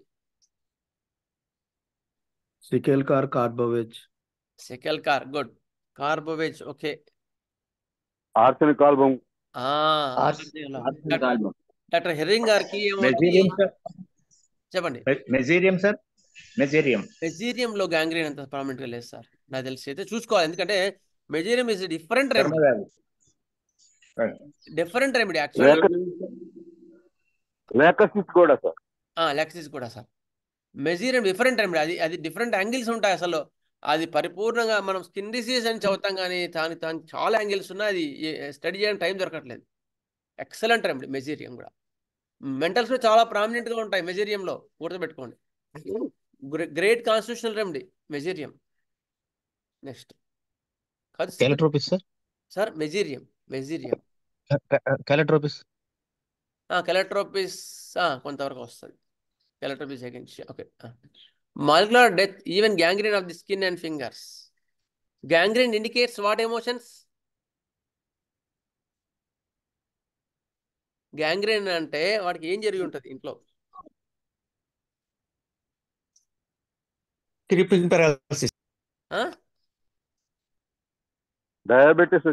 Secale cor, carbo veg. Secale cor, good. Carbo veg, okay. Arsenic album. Doctor Hering గారికి మెజీరియం సార్. చెప్పండి. Mezereum sir. మెజీరియంలో గ్యాంగ్రీన్ అంత ప్రామినెంట్ గా లేదు సార్, నాకు తెలిసి. అయితే చూసుకోవాలి, ఎందుకంటే mezereum is different remedy. Different remedy actual. Lachesis కూడా సార్. లెక్సిస్ కూడా సార్. Mezereum different remedy. అది డిఫరెంట్ యాంగిల్స్ ఉంటాయి అసలు. అది పరిపూర్ణంగా మనం స్కిన్ డిసీజ్ అని చదువుతాం, కానీ దానికి చాలా యాంగిల్స్ ఉన్నాయి. అది స్టడీ చేయడానికి టైం దొరకట్లేదు. ఎక్సలెంట్ రెమెడీ మెజీరియం కూడా. మెంటల్స్ కూడా చాలా ప్రామినెంట్గా ఉంటాయి మెజీరియంలో, గుర్తుపెట్టుకోండి. Great constitutional remedy mezereum. Next calotropis sir. Sir mezereum calotropis calotropis కొంతవరకు వస్తుంది. Calotropis against, okay. Molecular death, even gangrene of the skin and fingers. Gangrene indicates what emotions? Gangrene అంటే వాడికి ఏం జరిగి ఉంటుంది ఇంట్లో? Creeping paralysis. డయాబెటీస్.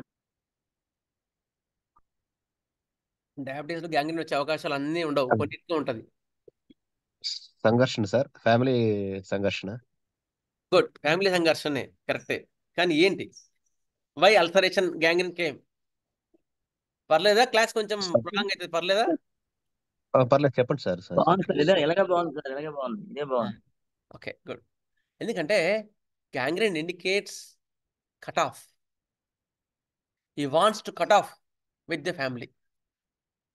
డయాబెటీస్ లో gangrene వచ్చే అవకాశాలు అన్నీ ఉండవు, కొన్నిటిలో ఉంటుంది. సంఘర్షణ సార్, ఫ్యామిలీ సంఘర్షణ. గుడ్, ఫ్యామిలీ సంఘర్షణే కరెక్టే. కానీ ఏంటి? Why ulceration gangrene came? పర్లేదా? క్లాస్ కొంచెం ప్రొలాంగ్ అయితే పర్లేదా? పర్లేదు, చెప్పండి సార్. ఎలాగే బాగుంది సార్, ఎలాగే బాగుంది, ఇదే బాగుంది. Okay, good. ఎందుకంటే గ్యాంగ్రీన్ ఇండికేట్స్ కట్ ఆఫ్. ఈ wants to cut off with the family.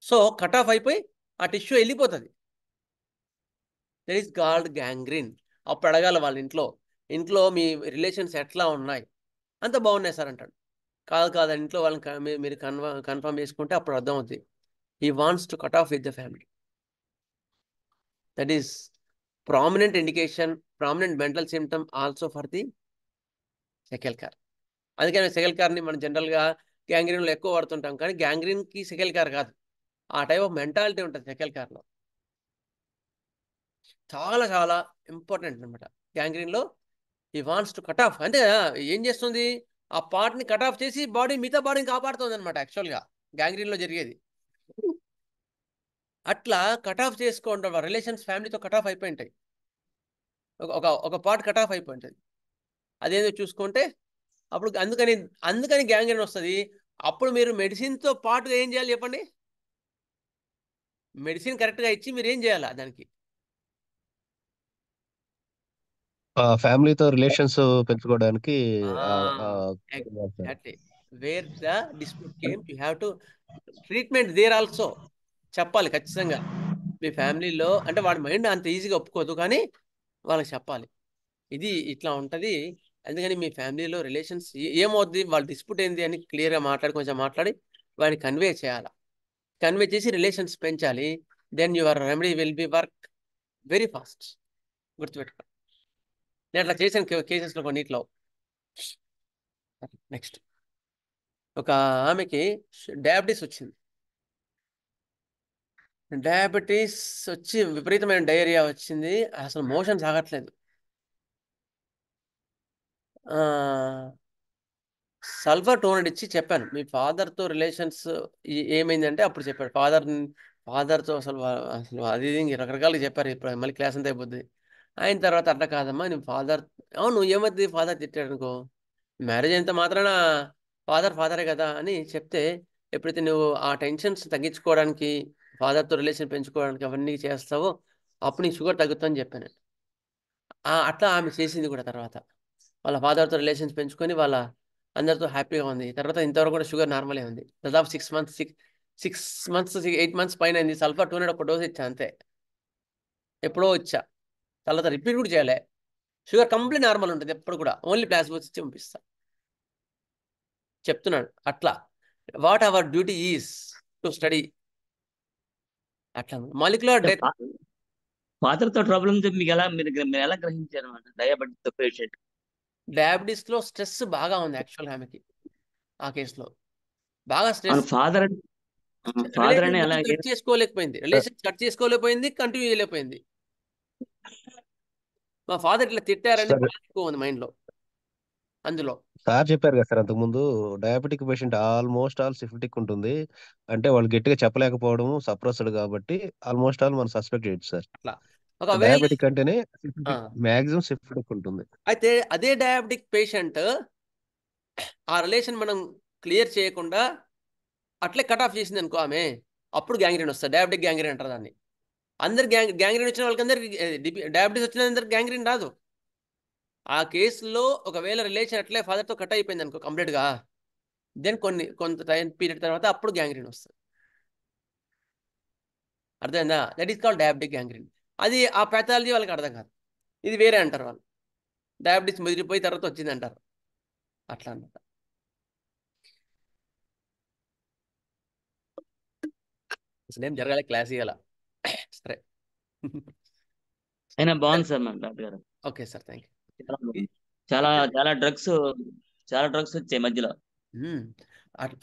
So cut off అయిపోయి ఆ టిష్యూ వెళ్ళిపోతుంది. That is called gangrene. అప్పుడు అడగాలి వాళ్ళ ఇంట్లో మీ రిలేషన్స్ ఎట్లా ఉన్నాయి? అంత బాగున్నాయి సార్ అంటాడు. కాదు ఇంట్లో వాళ్ళని మీరు కన్ఫర్మ్ చేసుకుంటే అప్పుడు అర్థం అవుతుంది. He wants to cut off with the family. That is prominent indication, prominent mental symptom also for the Seckel car. అందుకని సెకెల్ కార్ని మనం జనరల్గా గ్యాంగ్రీన్లో ఎక్కువ వాడుతుంటాం, కానీ గ్యాంగ్రీన్కి సెకెల్ కార్ కాదు, ఆ టైప్ ఆఫ్ మెంటాలిటీ ఉంటుంది సెకెల్ కార్లో. చాలా చాలా ఇంపార్టెంట్ అనమాట. గ్యాంగ్రీన్లో ఈ వాంట్స్ టు కట్ ఆఫ్ అంటే ఏం చేస్తుంది? ఆ పార్ట్ని కట్ ఆఫ్ చేసి మిగతా బాడీని కాపాడుతుంది అనమాట. యాక్చువల్గా గ్యాంగ్రీన్లో జరిగేది అట్లా. కట్ ఆఫ్ చేసుకోవడం రిలేషన్స్ ఫ్యామిలీతో కట్ ఆఫ్ అయిపోయి ఉంటాయి. ఒక పార్ట్ కట్ ఆఫ్ అయిపోయి ఉంటుంది. అదేదో చూసుకుంటే అప్పుడు అందుకని గ్యాంగ్రీన్ వస్తుంది. అప్పుడు మీరు మెడిసిన్తో పాటుగా ఏం చేయాలి చెప్పండి? మెడిసిన్ కరెక్ట్గా ఇచ్చి మీరు ఏం చేయాలా దానికి? ఫ్యామిలీతో రిలేషన్స్ పెంచుకోవడానికి where the dispute came you have to treatment there also చెప్పాలి ఖచ్చితంగా. మీ ఫ్యామిలీలో అంటే వాడి మైండ్ అంత ఈజీగా ఒప్పుకోదు, కానీ వాళ్ళకి చెప్పాలి ఇది ఇట్లా ఉంటుంది. అందుకని మీ ఫ్యామిలీలో రిలేషన్స్ ఏమవుతుంది, వాళ్ళ డిస్ప్యూట్ ఏంది అని క్లియర్గా కొంచెం మాట్లాడి వాడిని కన్వే చేయాలి. కన్వే చేసి రిలేషన్స్ పెంచాలి. Then your remedy will be work very fast. గుర్తుపెట్టుకో, నేను అట్లా చేశాను కేసెస్లో కొన్నిట్లో. నెక్స్ట్, ఒక ఆమెకి డయాబెటీస్ వచ్చింది. డయాబెటీస్ వచ్చి విపరీతమైన డయేరియా వచ్చింది, అసలు మోషన్ సాగట్లేదు. సల్ఫర్ టోనైడ్ ఇచ్చి చెప్పాను, మీ ఫాదర్తో రిలేషన్స్ ఏమైందంటే అప్పుడు చెప్పాడు. ఫాదర్తో అసలు అది రకరకాలుగా చెప్పారు. ఇప్పుడు మళ్ళీ క్లాస్ అంతా అయిపోద్ది. అయిన తర్వాత అట్లా కాదమ్మా, నీ ఫాదర్ అవును ఏమవుతుంది, ఫాదర్ తిట్టాడు అనుకో, మ్యారేజ్ అయినంత మాత్రాన ఫాదరే కదా అని చెప్తే, ఎప్పుడైతే నువ్వు ఆ టెన్షన్స్ తగ్గించుకోవడానికి, ఫాదర్తో రిలేషన్ పెంచుకోవడానికి అవన్నీ చేస్తావో అప్పుడు నీ షుగర్ తగ్గుతుందని చెప్పాను. అట్లా ఆమె చేసింది కూడా. తర్వాత వాళ్ళ ఫాదర్తో రిలేషన్స్ పెంచుకొని వాళ్ళ అందరితో హ్యాపీగా ఉంది. తర్వాత ఇంతవరకు కూడా షుగర్ నార్మలే ఉంది. దాదాపు 6 మంత్స్ 8 మంత్స్ పైన అయింది. సల్ఫర్ 200 ఒక డోస్ ఇచ్చా అంతే, ఎప్పుడో ఇచ్చా. తర్వాత రిపీట్ కూడా చేయాలి. షుగర్ కంప్లీట్ నార్మల్ ఉంటుంది ఎప్పుడు కూడా, ఓన్లీ ప్లాసిబో ఇచ్చి పంపిస్తా చెప్తున్నాడు. అట్లా what our duty is to study. అట్లా మాలిక్యులర్ డెత్. ఫాదర్ తో ప్రాబ్లమ్ మీకు మీరు ఎలా గ్రహించారు అన్నమాట డయాబెటిక్ తో పేషెంట్? డయాబెటీస్ లో స్ట్రెస్ బాగా ఉంది యాక్చువల్గా ఆమెకి. ఆ కేసులో బాగా స్ట్రెస్, ఫాదర్ అని ఎలా కట్ చేసుకోలేకపోయింది, రిలేషన్స్ కట్ చేసుకోలేకపోయింది, కంటిన్యూ చేయలేకపోయింది. మా ఫాదర్ ఇట్లా తిట్టారని సరే. బాగా ఎక్కువ ఉంది మైండ్ లో. అందులో సార్ చెప్పారు కదా సార్ అంతకుముందు, diabetic patient almost all syphilitic ఉంటుంది. అంటే వాళ్ళు గట్టిగా చెప్పలేకపోవడం సప్రెస్డ్ కాబట్టి ఆల్మోస్ట్ ఆల్ మనం సస్పెక్ట్ చేయొచ్చు సార్. అట్లా ఒకవేళ డయాబెటిక్ అంటేనే మాక్సిమం సిఫిలిటిక్ ఉంటుంది. అయితే అదే డయాబెటిక్ పేషెంట్ ఆ రిలేషన్ మనం క్లియర్ చేయకుండా అట్లే కట్ ఆఫ్ చేసింది అనుకో ఆమె, అప్పుడు గ్యాంగ్రీన్ వస్తుంది. డయాబెటిక్ గ్యాంగ్రీన్ అంటారు దాన్ని. అందరు గ్యాంగ్రీన్ వచ్చిన వాళ్ళకి డయాబెటీస్ వచ్చిన అందరికి గ్యాంగ్రీన్ రాదు. ఆ కేసులో ఒకవేళ రిలేషన్ అట్లే ఫాదర్తో కట్ అయిపోయింది అనుకో కంప్లీట్గా, దెన్ కొంత టైం పీరియడ్ తర్వాత అప్పుడు గ్యాంగ్రీన్ వస్తుంది. అర్థమైందా? That is called diabetic gangrene. అది ఆ ప్యాథాలజీ వాళ్ళకి అర్థం కాదు, ఇది వేరే అంటారు వాళ్ళు. డయాబెటీస్ ముదిరిపోయి తర్వాత వచ్చింది అంటారు. అట్లా అన్నమాట. అసలు ఏం జరగాలి క్లాస్ ఇవ్వాల. సరే అయినా బాగుంది సార్ మన డాక్టర్ గారు. Okay sir, thank you. చాలా చాలా డ్రగ్స్ వచ్చాయి మధ్యలో.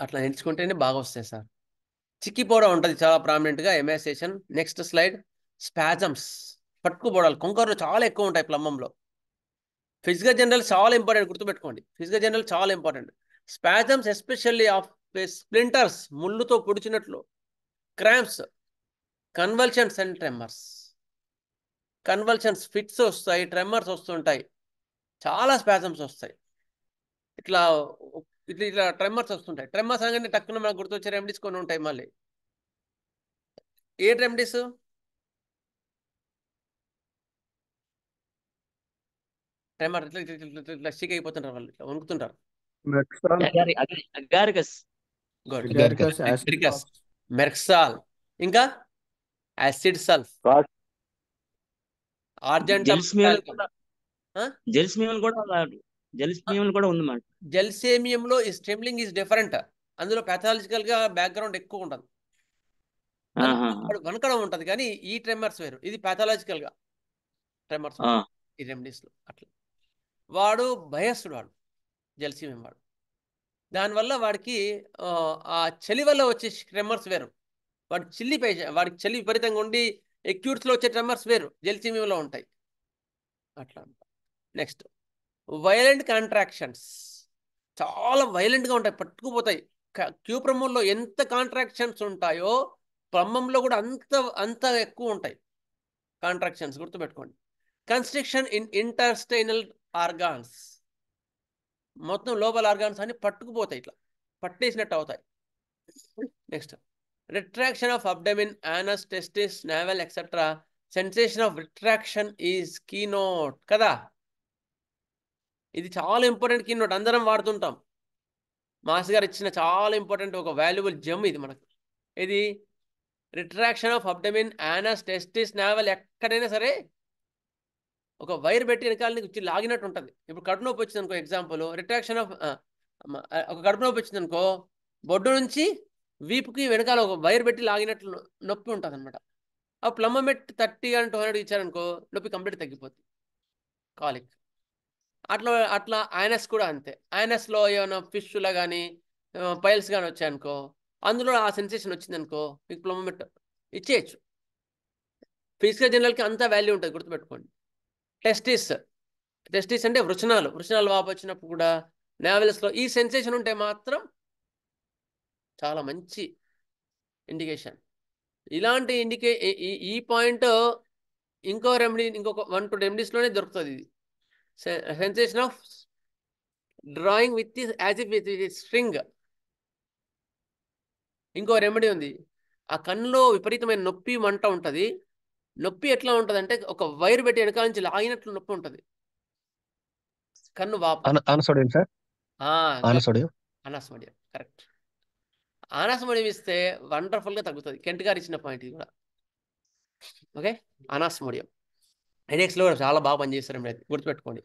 అట్లా నేర్చుకుంటేనే బాగా వస్తాయి సార్. చిక్కిపోవడం ఉంటుంది చాలా ప్రామినెంట్గా, ఎమాసేషన్. Next slide. స్పాజమ్స్, పట్టుకుపోవడాలు కొంకర్లో చాలా ఎక్కువ ఉంటాయి ప్లమ్మంలో. ఫిజికల్ జనరల్ చాలా ఇంపార్టెంట్, గుర్తుపెట్టుకోండి. ఫిజికల్ జనరల్ చాలా important. Spasms especially of splinters, ముళ్ళుతో పొడిచినట్లు. Cramps, convulsions and tremors. Convulsions, fits వస్తాయి, ట్రెమర్స్ వస్తుంటాయి, చాలా స్పాజమ్స్ వస్తాయి. ఇట్లా ఇట్లా ఇట్లా ట్రెమర్స్ వస్తుంటాయి. ట్రెమర్స్ అనగానే టక్కున మనకు గుర్తొచ్చే రెమెడీస్ కొన్ని ఉంటాయి. మళ్ళీ ఏ రెమెడీస్? ట్రెమర్ ఇట్లా ఇట్లా ఇట్లా ఇట్లా స్టిక్ అయిపోతుంటారు వాళ్ళు, ఇట్లా వణుకుతుంటారు. Mexal, Agaricus, good. agaricus, acid అగ్రికస్, drops, merc sol, ఇంకా యాసిడ్ సల్ఫ్, Cost, ఆర్జెంటమ్. జెల్స్మియం కూడా ఉంది మాట. జెల్సేమియంలో ఈ స్టెమ్లింగ్ ఈజ్ డిఫరెంట్. అందులో pathological గా బ్యాక్గ్రౌండ్ ఎక్కువ ఉంటుంది, వనకడం ఉంటుంది. కానీ ఈ ట్రెమర్స్ వేరు, ఇది pathological గా ట్రెమర్స్ ఈ రెమెడీస్ లో. అట్లా వాడు భయస్తుడు, వాడు జెల్సేమియం వాడు. దానివల్ల వాడికి ఆ చలి వల్ల వచ్చే ట్రెమర్స్ వేరు. వాడి వాడికి చలి విపరీతంగా ఉండి ఎక్యూట్స్లో వచ్చే ట్రెమర్స్ వేరు, జెల్సేమియంలో ఉంటాయి. అట్లా. నెక్స్ట్ వైలెంట్ కాంట్రాక్షన్స్, చాలా వైలెంట్గా ఉంటాయి, పట్టుకుపోతాయి. క్యూప్రమంలో ఎంత కాంట్రాక్షన్స్ ఉంటాయో ప్లమ్మంలో కూడా అంత ఎక్కువ ఉంటాయి కాంట్రాక్షన్స్, గుర్తుపెట్టుకోండి. కన్స్ట్రిక్షన్ ఇన్ ఇంటర్స్టైనల్ ఆర్గాన్స్, మొత్తం లోపల ఆర్గాన్స్ అన్ని పట్టుకుపోతాయి, ఇట్లా పట్టేసినట్టు అవుతాయి. Next retraction of abdomen, anus, testis, navel etcetera. Sensation of retraction is keynote కదా. ఇది చాలా ఇంపార్టెంట్ కీనోట్, అందరం వాడుతుంటాం. మాస్ గారు ఇచ్చిన చాలా ఇంపార్టెంట్ ఒక వాల్యుబుల్ జెమ్ ఇది మనకు. ఇది retraction of abdomen, anus, testis, navel. ఎక్కడైనా సరే ఒక వైర్ పెట్టి వెనకాల నుంచి లాగినట్టు ఉంటుంది. ఇప్పుడు కడుపు నొప్పి వచ్చింది అనుకో, ఎగ్జాంపుల్ రిట్రాక్షన్ ఆఫ్ ఒక కడుపు నొప్పి వచ్చింది అనుకో, బొడ్డు నుంచి వీపుకి వెనకాల ఒక వైర్ పెట్టి లాగినట్లు నొప్పి ఉంటుంది అనమాట. ఆ ప్లమ్మమెట్ 30 and 200 ఇచ్చారనుకో, నొప్పి కంప్లీట్ తగ్గిపోతుంది, కాలిక్. అట్లా ఐనస్ కూడా అంతే. ఐనస్లో ఏమైనా ఫిష్లా కానీ పైల్స్ కానీ వచ్చాయనుకో, అందులో ఆ సెన్సేషన్ వచ్చిందనుకో, మీకు ప్లమ్మమెట్ ఇచ్చేయచ్చు. ఫిజికల్ జనరల్కి అంత వాల్యూ ఉంటుంది, గుర్తుపెట్టుకోండి. టెస్టిస్ అంటే వృషణాలు వాపు వచ్చినప్పుడు కూడా నావెల్స్లో ఈ సెన్సేషన్ ఉంటే మాత్రం చాలా మంచి ఇండికేషన్. ఇలాంటి ఈ పాయింట్ ఇంకో రెమెడీ, ఇంకొక 1-2 రెమెడీస్లోనే దొరుకుతుంది. ఇది sensation of drawing with as if with string. ఇంకో రెమెడీ ఉంది, ఆ కన్నులో విపరీతమైన నొప్పి మంట ఉంటుంది. నొప్పి ఎట్లా ఉంటుంది అంటే ఒక వైర్ పెట్టి వెనకాల నుంచి లాగినట్లు నొప్పి ఉంటుంది, కన్ను వాపు. ఆనసోడియం సార్, ఆనసోడియం. అనాస్మోడియం, కరెక్ట్. అనాస్మోడియం ఇస్తే వండర్ఫుల్గా తగ్గుతుంది. కెంట్ గారు ఇచ్చిన పాయింట్ ఇది కూడా. ఓకే, అనాస్మోడియం. హెడేక్స్లో కూడా చాలా బాగా పనిచేస్తారు మీరు గుర్తుపెట్టుకోండి.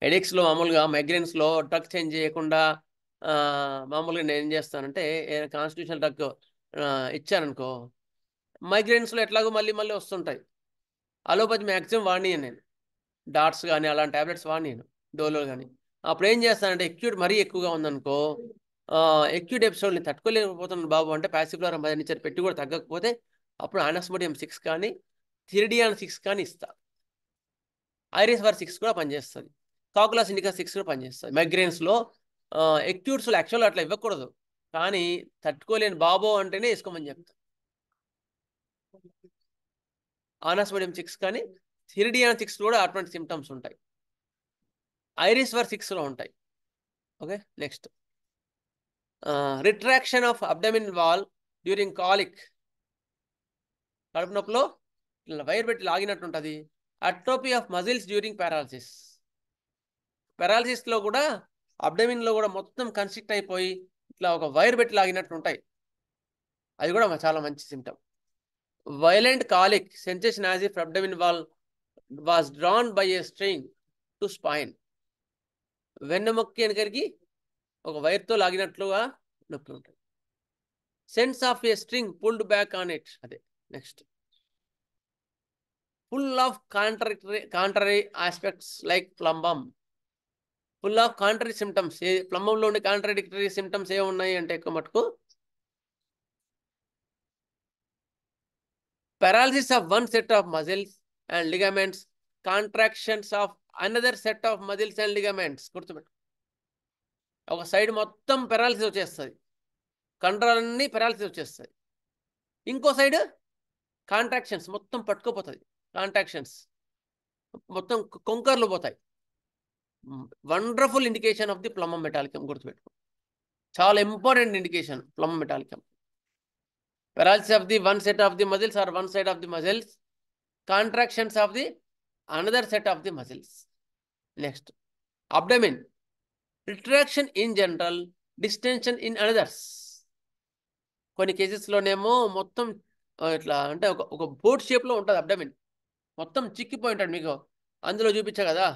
హెడేక్స్లో మామూలుగా మైగ్రేన్స్లో డ్రగ్ చేంజ్ చేయకుండా మామూలుగా నేను ఏం చేస్తానంటే కాన్స్టిట్యూషనల్ డ్రగ్ ఇచ్చాననుకో, మైగ్రేన్స్లో ఎట్లాగో మళ్ళీ మళ్ళీ వస్తుంటాయి. అలోపతి మ్యాక్సిమం వాడినాను నేను, డాట్స్ కానీ అలాంటి ట్యాబ్లెట్స్ వాడినాను, డోలో కానీ. అప్పుడు ఏం చేస్తానంటే ఎక్యూట్ మరీ ఎక్కువగా ఉందనుకో, ఎక్యూట్ ఎపిసోడ్ని తట్టుకోలేకపోతున్నాను బాబు అంటే ప్యాసిఫ్లోరా మదనిచ్చర్ పెట్టి కూడా తగ్గకపోతే అప్పుడు ఆనస్మోడియం 6 కానీ థిరిడియాన్ 6 కానీ ఇస్తా. ఐరిస్ వర్ 6 కూడా పనిచేస్తుంది, కాకులాస్ ఇండికా 6 కూడా పనిచేస్తుంది. మైగ్రేన్స్లో ఎక్యూట్స్లో యాక్చువల్గా అట్లా ఇవ్వకూడదు, కానీ తట్టుకోలేని బాబో అంటేనే వేసుకోమని చెప్తా. ఆనస్మోడియం 6 కానీ థిరిడియాన్ 6 కూడా అటువంటి సిమ్టమ్స్ ఉంటాయి, ఐరిస్ వర్ 6లో ఉంటాయి. Okay, next retraction of abdomen wall during colic, కడుపు నొప్పిలో వైర్ పెట్టి లాగినట్టు ఉంటుంది. Atrophy of muscles during paralysis, పారాలసిస్లో కూడా అబ్డమిన్లో కూడా మొత్తం కన్స్ట్రిక్ట్ అయిపోయి ఇట్లా ఒక వైర్ పెట్టి లాగినట్టు ఉంటాయి, అది కూడా చాలా మంచి symptom. Violent colic sensation as if abdomen wall was drawn by a string to spine, వెన్నెముక్కి వెనకరికి ఒక వైర్తో లాగినట్లుగా నొప్పి ఉంటుంది. Sense of a string pulled back on it, అదే. Next full of contrary aspects like plumbum, full of contrary symptoms. ప్లంబంలో ఉండే కాంట్రడిక్టరీ సిమ్టమ్స్ ఏ ఉన్నాయి అంటే ఎక్కువ మటుకు paralysis of one set of muscles and ligaments, contractions of another set of muscles and ligaments. గుర్తుపెట్టు, ఒక side మొత్తం paralysis వచ్చేస్తుంది, కండరాలన్నీ paralysis వచ్చేస్తుంది. ఇంకో సైడ్ కాంట్రాక్షన్స్ మొత్తం పట్టుకోపోతుంది, కాంట్రాక్షన్స్ మొత్తం కొంకర్లు పోతాయి. Wonderful indication of the plumbum metallicum. గుర్తుపెట్టుకో, చాలా important indication plumbum metallicum. Paralysis of the one set of the muscles or one side of the muscles, contractions of the another set of the muscles. Next, abdomen, retraction in general, distension in others. కొన్ని కేసెస్లోనేమో మొత్తం ఇట్లా అంటే ఒక boat షేప్లో ఉంటుంది abdomen, మొత్తం చిక్కిపోయి ఉంటాడు. మీకు అందులో చూపించా కదా,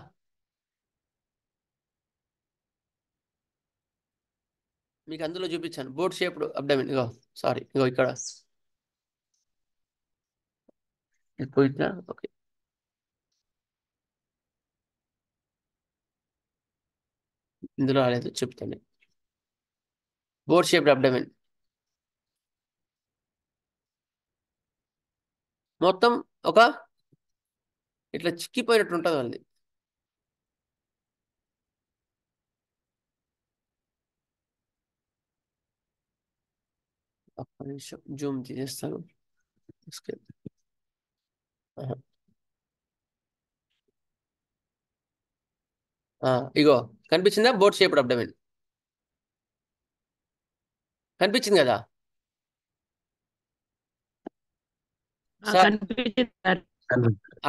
మీకు అందులో చూపించాను బోట్ షేప్డ్ అబ్డమిన్. ఇగో సారీ, ఇగో ఇక్కడ పోయిందా? ఓకే, ఇందులో రాలేదు, చెప్తాను. బోట్ షేప్డ్ అబ్డమిన్ మొత్తం ఒక ఇట్లా చిక్కిపోయినట్టు ఉంటుంది వాళ్ళది. ఒక్క నిమిషం జూమ్ చేస్తాను. ఇగో కనిపించిందా బోట్ షేప్డ్ అబ్డమిన్? కనిపించింది కదా సార్?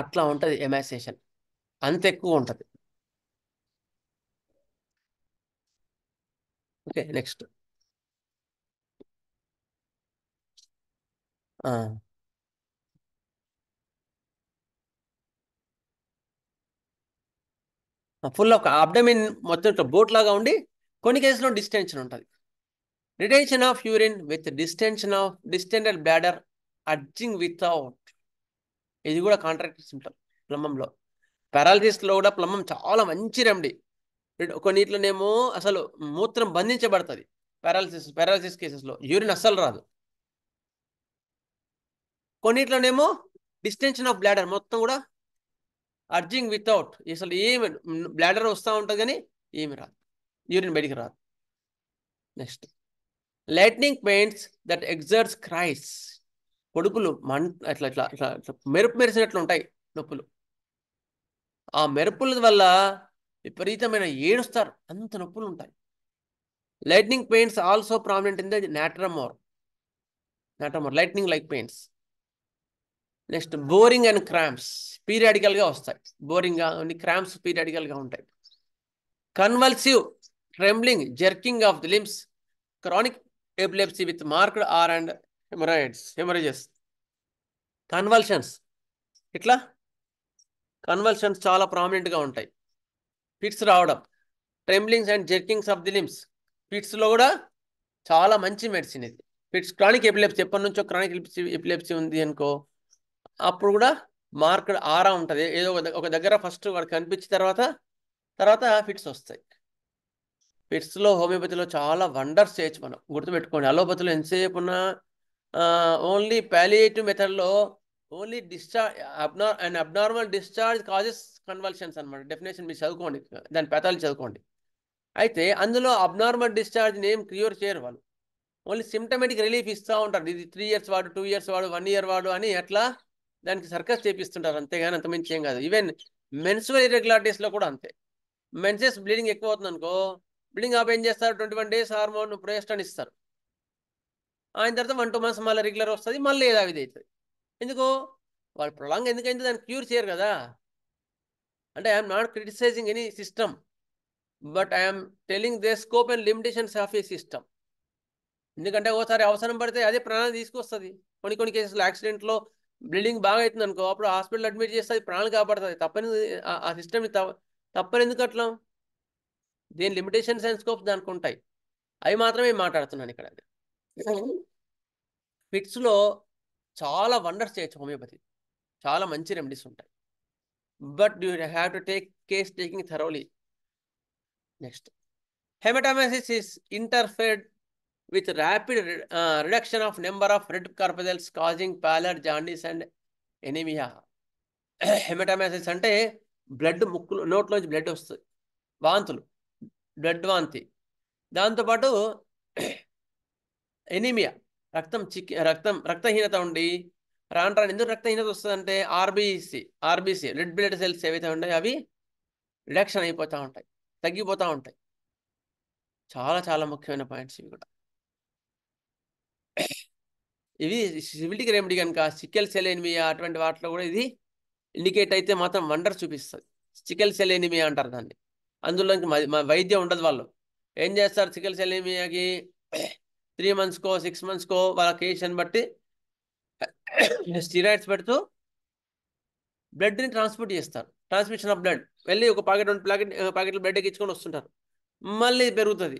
అట్లా ఉంటది ఎమాసేషన్, అంత ఎక్కువ ఉంటది. Okay, next full of abdomen మొత్తం ఇట్లా బోట్ లాగా ఉండి కొన్ని కేసులో డిస్టెన్షన్ ఉంటుంది. Retention of urine with distension of distended bladder urging without, ఇది కూడా కాంట్రాక్ట్ సిమ్టమ్ ప్లంబంలో. పారాలసిస్లో కూడా ప్లంబం చాలా మంచి రెమెడీ. కొన్నిట్లోనేమో అసలు మూత్రం బంధించబడుతుంది. పారాలసిస్ కేసెస్లో యూరిన్ అస్సలు రాదు. కొన్నిట్లోనేమో డిస్టెన్షన్ ఆఫ్ బ్లాడర్ మొత్తం కూడా అర్జింగ్ వితౌట్, అసలు ఏమి బ్లాడర్ వస్తూ ఉంటుంది కానీ ఏమి రాదు, యూరిన్ బయటికి రాదు. Next, lightning pains that exerts cries, కొడుకులు అట్లా ఇట్లా ఇట్లా ఇట్లా మెరుపు మెరిసినట్లు ఉంటాయి నొప్పులు. ఆ మెరుపుల వల్ల విపరీతమైన ఏడుస్తారు, అంత నొప్పులు ఉంటాయి. Lightning pains also prominent in the natrum mur, lightning like pains. Next, boring and cramps పీరియాడికల్గా వస్తాయి. బోరింగ్గా ఉండి క్రాంప్స్ పీరియాడికల్గా ఉంటాయి. Convulsive trembling, jerking of the limbs, chronic epilepsy with marked are and haemorrhages. Convulsions, ఇట్లా కన్వల్షన్స్ చాలా ప్రామినెంట్గా ఉంటాయి. ఫిట్స్ రావడం, tremblings and jerkings of the limbs, ఫిట్స్లో కూడా చాలా మంచి మెడిసిన్ ఇది. ఫిట్స్ క్రానిక్ ఎపిలెప్సీ, ఎప్పటి నుంచో క్రానిక్ ఎపిలెప్సీ ఉంది అనుకో, అప్పుడు కూడా మార్క్డ్ ఆరా ఉంటుంది. ఏదో ఒక దగ్గర ఫస్ట్ వాడికి కనిపించిన తర్వాత ఫిట్స్ వస్తాయి. ఫిట్స్లో హోమియోపతిలో చాలా వండర్స్ చేయొచ్చు మనం, గుర్తుపెట్టుకోండి. అలోపతిలో ఎంతసేపు ఉన్నా ఓన్లీ పాలియేటివ్ మెథడ్లో only discharge abnormal discharge causes convulsions అనమాట. డెఫినేషన్ మీరు చదువుకోండి, దాని పెథాలజీ చదువుకోండి. అయితే అందులో అబ్నార్మల్ డిశ్చార్జ్ని ఏం క్యూర్ చేయరు వాళ్ళు, ఓన్లీ సిమ్టమేటిక్ రిలీఫ్ ఇస్తూ ఉంటారు. ఇది 3 years వాడు, 2 years వాడు, 1 year వాడు అని అట్లా దానికి సర్కస్ చేపిస్తుంటారు, అంతేగాని అంతమించి ఏం కాదు. ఈవెన్ మెన్స్ట్రువల్ ఇర్రెగ్యులారిటీస్లో కూడా అంతే. మెన్సెస్ బ్లీడింగ్ ఎక్కువ అవుతుంది అనుకో, బ్లీడింగ్ ఆప్ ఏం చేస్తారు, 21 days హార్మోన్ ప్రొజెస్ట్రాన్ ఇస్తారు. ఆయన తర్వాత 1-2 months మళ్ళీ రెగ్యులర్ వస్తుంది, మళ్ళీ ఏదావిది అవుతుంది. ఎందుకు వాళ్ళు ప్రొలాంగ్ ఎందుకైంది, దాన్ని క్యూర్ చేయరు కదా. అంటే I'm not criticising any system, but I'm telling the scope and limitations of a system. ఎందుకంటే ఒకసారి అవసరం పడితే అదే ప్రాణాలు తీసుకొస్తుంది. కొన్ని కేసులు యాక్సిడెంట్లో బ్లీడింగ్ బాగా అవుతుంది అనుకో, అప్పుడు హాస్పిటల్ అడ్మిట్ చేస్తుంది, ప్రాణాలు కాపాడుతుంది. తప్పని ఆ సిస్టమ్ని తప్పని ఎందుకు అట్లా, దేని లిమిటేషన్స్ అండ్ స్కోప్స్ దానికి ఉంటాయి. అవి మాత్రమే మాట్లాడుతున్నాను ఇక్కడ. ఫిట్స్లో చాలా వండర్స్ చేయొచ్చు హోమియోపతి, చాలా మంచి రెమెడీస్ ఉంటాయి. But you have to take case taking thoroughly. Next, haematemesis is interfered with rapid reduction of number of red corpuscles causing pallor, jaundice and anemia. హెమటామెసిస్ అంటే బ్లడ్ ముక్కులు నోట్లోంచి బ్లడ్ వస్తుంది, వాంతులు, బ్లడ్ వాంతి. దాంతోపాటు ఎనీమియా, రక్తహీనత ఉండి రాను ఎందుకు రక్తహీనత వస్తుందంటే ఆర్బీసీ రెడ్ బ్లడ్ సెల్స్ ఏవైతే ఉంటాయో అవి రిడక్షన్ అయిపోతూ ఉంటాయి, తగ్గిపోతూ ఉంటాయి. చాలా చాలా ముఖ్యమైన పాయింట్స్ ఇవి కూడా. ఇవి సివిలిటీకి రెమెడీ కనుక సికెల్ సెల్ ఎనిమియా అటువంటి వాటిలో కూడా ఇది ఇండికేట్ అయితే మాత్రం వండర్ చూపిస్తుంది. సికెల్ సెల్ ఎనిమియా అంటారు దాన్ని. అందులో వైద్యం ఉండదు. వాళ్ళు ఏం చేస్తారు, సికెల్ సెల్ ఎనిమియాకి 3 monthsకో 6 monthsకో వాళ్ళ కేసుని బట్టి స్టీరాయిడ్స్ పెడుతూ బ్లడ్ని ట్రాన్స్పోర్ట్ చేస్తారు. ట్రాన్స్మిషన్ ఆఫ్ బ్లడ్ వెళ్ళి ఒక ప్యాకెట్లు బ్లడ్ ఎక్కించుకొని వస్తుంటారు, మళ్ళీ పెరుగుతుంది.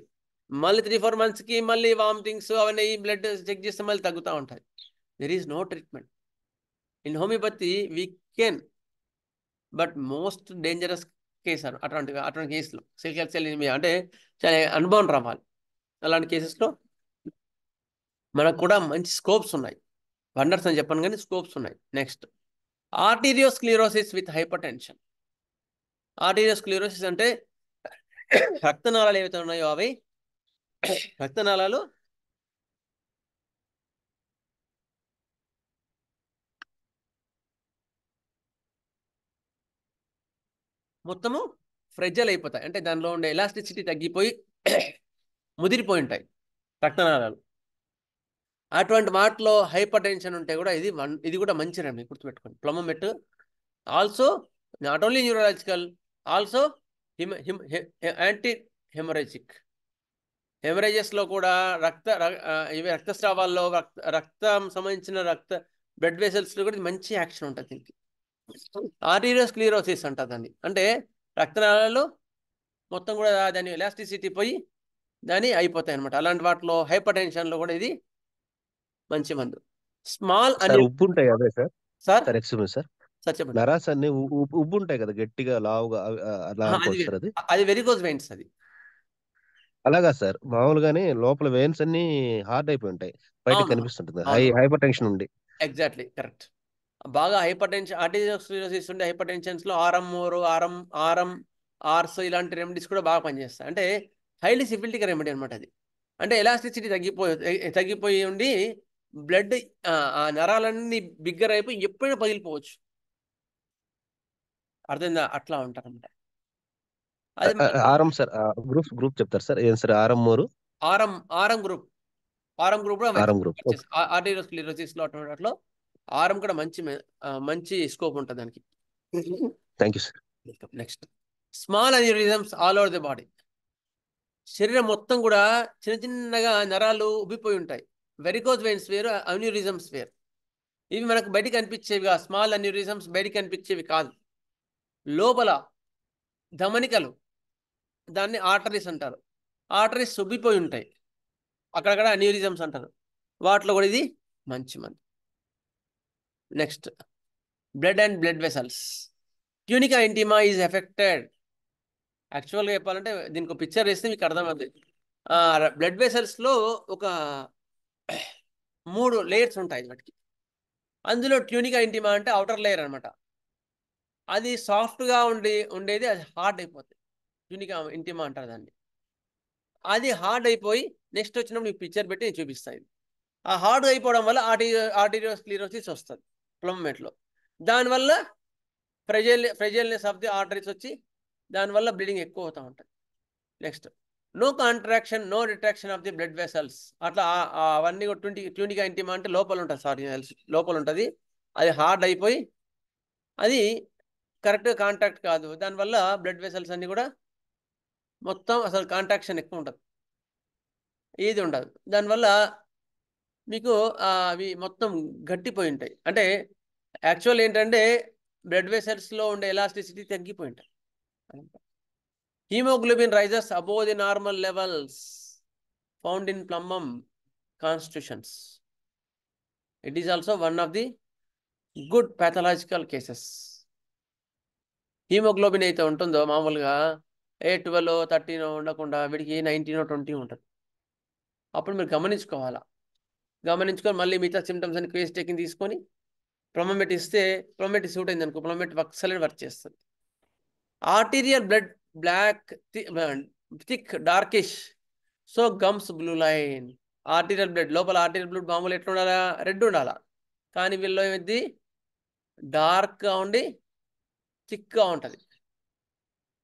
మళ్ళీ 3-4 monthsకి మళ్ళీ వామిటింగ్స్ అవన్నీ బ్లడ్ చెక్ చేస్తే మళ్ళీ తగ్గుతూ ఉంటాయి. There is no treatment in homeopathy. We can, but most dangerous case అటువంటి కేసులో సికెల్ సెల్ ఎనిమియా అంటే చాలా అనుభవం రావాలి. అలాంటి కేసెస్లో మనకు కూడా మంచి స్కోప్స్ ఉన్నాయి. వండర్స్ అని చెప్పాను కానీ స్కోప్స్ ఉన్నాయి. Next, arteriosclerosis with hypertension. Arteriosclerosis అంటే రక్తనాళాలు ఏవైతే ఉన్నాయో అవి రక్తనాళాలు మొత్తము ఫ్రెజల్ అయిపోతాయి, అంటే దానిలో ఉండే ఎలాస్టిసిటీ తగ్గిపోయి ముదిరిపోయి ఉంటాయి రక్తనాళాలు. అటువంటి వాటిలో హైపర్ టెన్షన్ ఉంటే కూడా ఇది కూడా మంచి రెమెడీ, గుర్తుపెట్టుకోండి. Plumbum met also not only neurological, also anti haemorrhagic. హెమరేజెస్లో కూడా రక్తస్రావాల్లో రక్తం సంబంధించిన బ్లడ్ వెసల్స్లో కూడా మంచి యాక్షన్ ఉంటుంది దీనికి. ఆర్టీరియోస్క్లిరోసిస్ అంటారు దాన్ని, అంటే రక్తనాళాలు మొత్తం కూడా దాని ఎలాస్టిసిటీ పోయి దాని అయిపోతాయి అనమాట. అలాంటి వాటిలో హైపర్ టెన్షన్లో కూడా ఇది మంచి మందు. స్మాల్ అని ఉప్పు ఉంటాయి అదే sir. Sir excuse sir, sir చెప్పండి. నరాస్ అన్ని ఉబ్బు ఉంటాయి కదా, గట్టిగా లావుగా అలా అనుకోవచ్చు సార్. అది వెరికోజ్ వెయిన్స్. అది అలాగా సార్, మామూలుగానే లోపల వెయిన్స్ అన్ని హార్డ్ అయిపోయి ఉంటాయి, బయటకు కనిపిస్తుంటుంది హైపర్ టెన్షన్ ఉండి. Exactly correct. బాగా హైపర్ టెన్షన్, ఆర్టీరియోస్క్లిరోసిస్ ఉండే హైపర్ టెన్షన్స్లో ఆర్స్ ఇలాంటి రెమెడీస్ కూడా బాగా పనిచేస్తాయి. అంటే హైలీ సిఫిలిటిక్ రెమెడీ అనమాట అది. అంటే ఎలాస్టిసిటీ తగ్గిపోయి ఉండి బ్లడ్ ఆ నరాలన్నీ బిగ్గర్ అయిపోయి ఎప్పుడైనా పగిలిపోవచ్చు. అర్థమైందా? అట్లా ఉంటారు అనమాట. అది ఆరం సార్, గ్రూప్ చెప్తారు సార్. ఏం సార్ ఆరం మోరు? ఆరం గ్రూప్ కూడా ఆర్టీరియోస్క్లిరోసిస్ లో అట్లా ఆరం కూడా మంచి స్కోప్ ఉంటుంది దానికి. Thank you sir. Next, small aneurysms all over the body. శరీరం మొత్తం కూడా చిన్నగా నరాలు ఉబ్బిపోయి ఉంటాయి. వెరికోజ్ వెయిన్స్ వేరు, అన్యూరిజమ్స్ వేరు. ఇవి మనకు బయటికి కనిపించేవిగా, స్మాల్ అన్యూరిజమ్స్ బయటికి కనిపించేవి కాదు. లోపల ధమనికలు, దాన్ని ఆర్టరీస్ అంటారు. ఆర్టరీస్ సుబ్బిపోయి ఉంటాయి, అక్కడక్కడ అన్యూరిజమ్స్ అంటారు. వాటిలో కూడా ఇది మంచి మందు. Next, blood and blood vessels. Tunica intima is affected. యాక్చువల్గా చెప్పాలంటే దీనికి ఒక పిక్చర్ వేస్తే మీకు అర్థమవుతుంది. బ్లడ్ వెసల్స్లో ఒక 3 లేయర్స్ ఉంటాయి వాటికి. అందులో ట్యూనికా ఇంటిమా అంటే అవుటర్ లేయర్ అనమాట. అది సాఫ్ట్గా ఉండేది అది హార్డ్ అయిపోతుంది. ట్యూనికా ఇంటిమా అంటారు దాన్ని. అది హార్డ్ అయిపోయి నెక్స్ట్ వచ్చినప్పుడు మీకు పిక్చర్ పెట్టి నేను చూపిస్తాను. ఆ హార్డ్ అయిపోవడం వల్ల ఆర్టీరియోస్క్లిరోసిస్ వస్తుంది ప్లమ్మేట్లో. దానివల్ల ఫ్రెజైల్నెస్ ఆఫ్ ది ఆర్టరీస్ వచ్చి దానివల్ల బ్లీడింగ్ ఎక్కువ అవుతూ ఉంటుంది. Next, no contraction, no retraction of the blood vessels. అట్లా అవన్నీ ట్యూనికా ఇంటిమా అంటే లోపల ఉంటుంది, సారీ లోపల ఉంటుంది. అది హార్డ్ అయిపోయి అది కరెక్ట్గా కాంటాక్ట్ కాదు. దానివల్ల బ్లడ్ వెసల్స్ అన్నీ కూడా మొత్తం అసలు కాంట్రాక్షన్ ఎక్కువ ఉంటుంది, ఏది ఉండదు. దానివల్ల మీకు అవి మొత్తం గట్టిపోయి ఉంటాయి. అంటే యాక్చువల్ ఏంటంటే బ్లడ్ వెసల్స్లో ఉండే ఎలాస్టిసిటీ తగ్గిపోయి ఉంటాయి. Haemoglobin rises above the normal levels found in plumbum constitutions. It is also one of the good pathological cases. Haemoglobin అయితే ఉంటుందో మామూలుగా 12 13 ఉండకుండా వీడికి 19 20 ఉంటుంది. అప్పుడు మీరు గమనించుకోవాలా. గమనించుకొని మళ్ళీ మిగతా సిమ్టమ్స్ అని క్వేస్ టేకింగ్ తీసుకొని ప్లమమెట్ ఇస్తే, ప్లమమెట్ సూట్ అయింది అనుకో, ప్లమమెట్ ఎక్సలెంట్ వర్క్ చేస్తుంది. Arterial blood black, thick, darkish, so gums blue line. Arterial blood లోపల ఆర్టీరియల్ బ్లడ్ మామూలు ఎట్లా ఉండాలా, రెడ్ ఉండాలా. కానీ వీళ్ళు ఏమిది డార్క్గా ఉండి థిక్గా ఉంటుంది.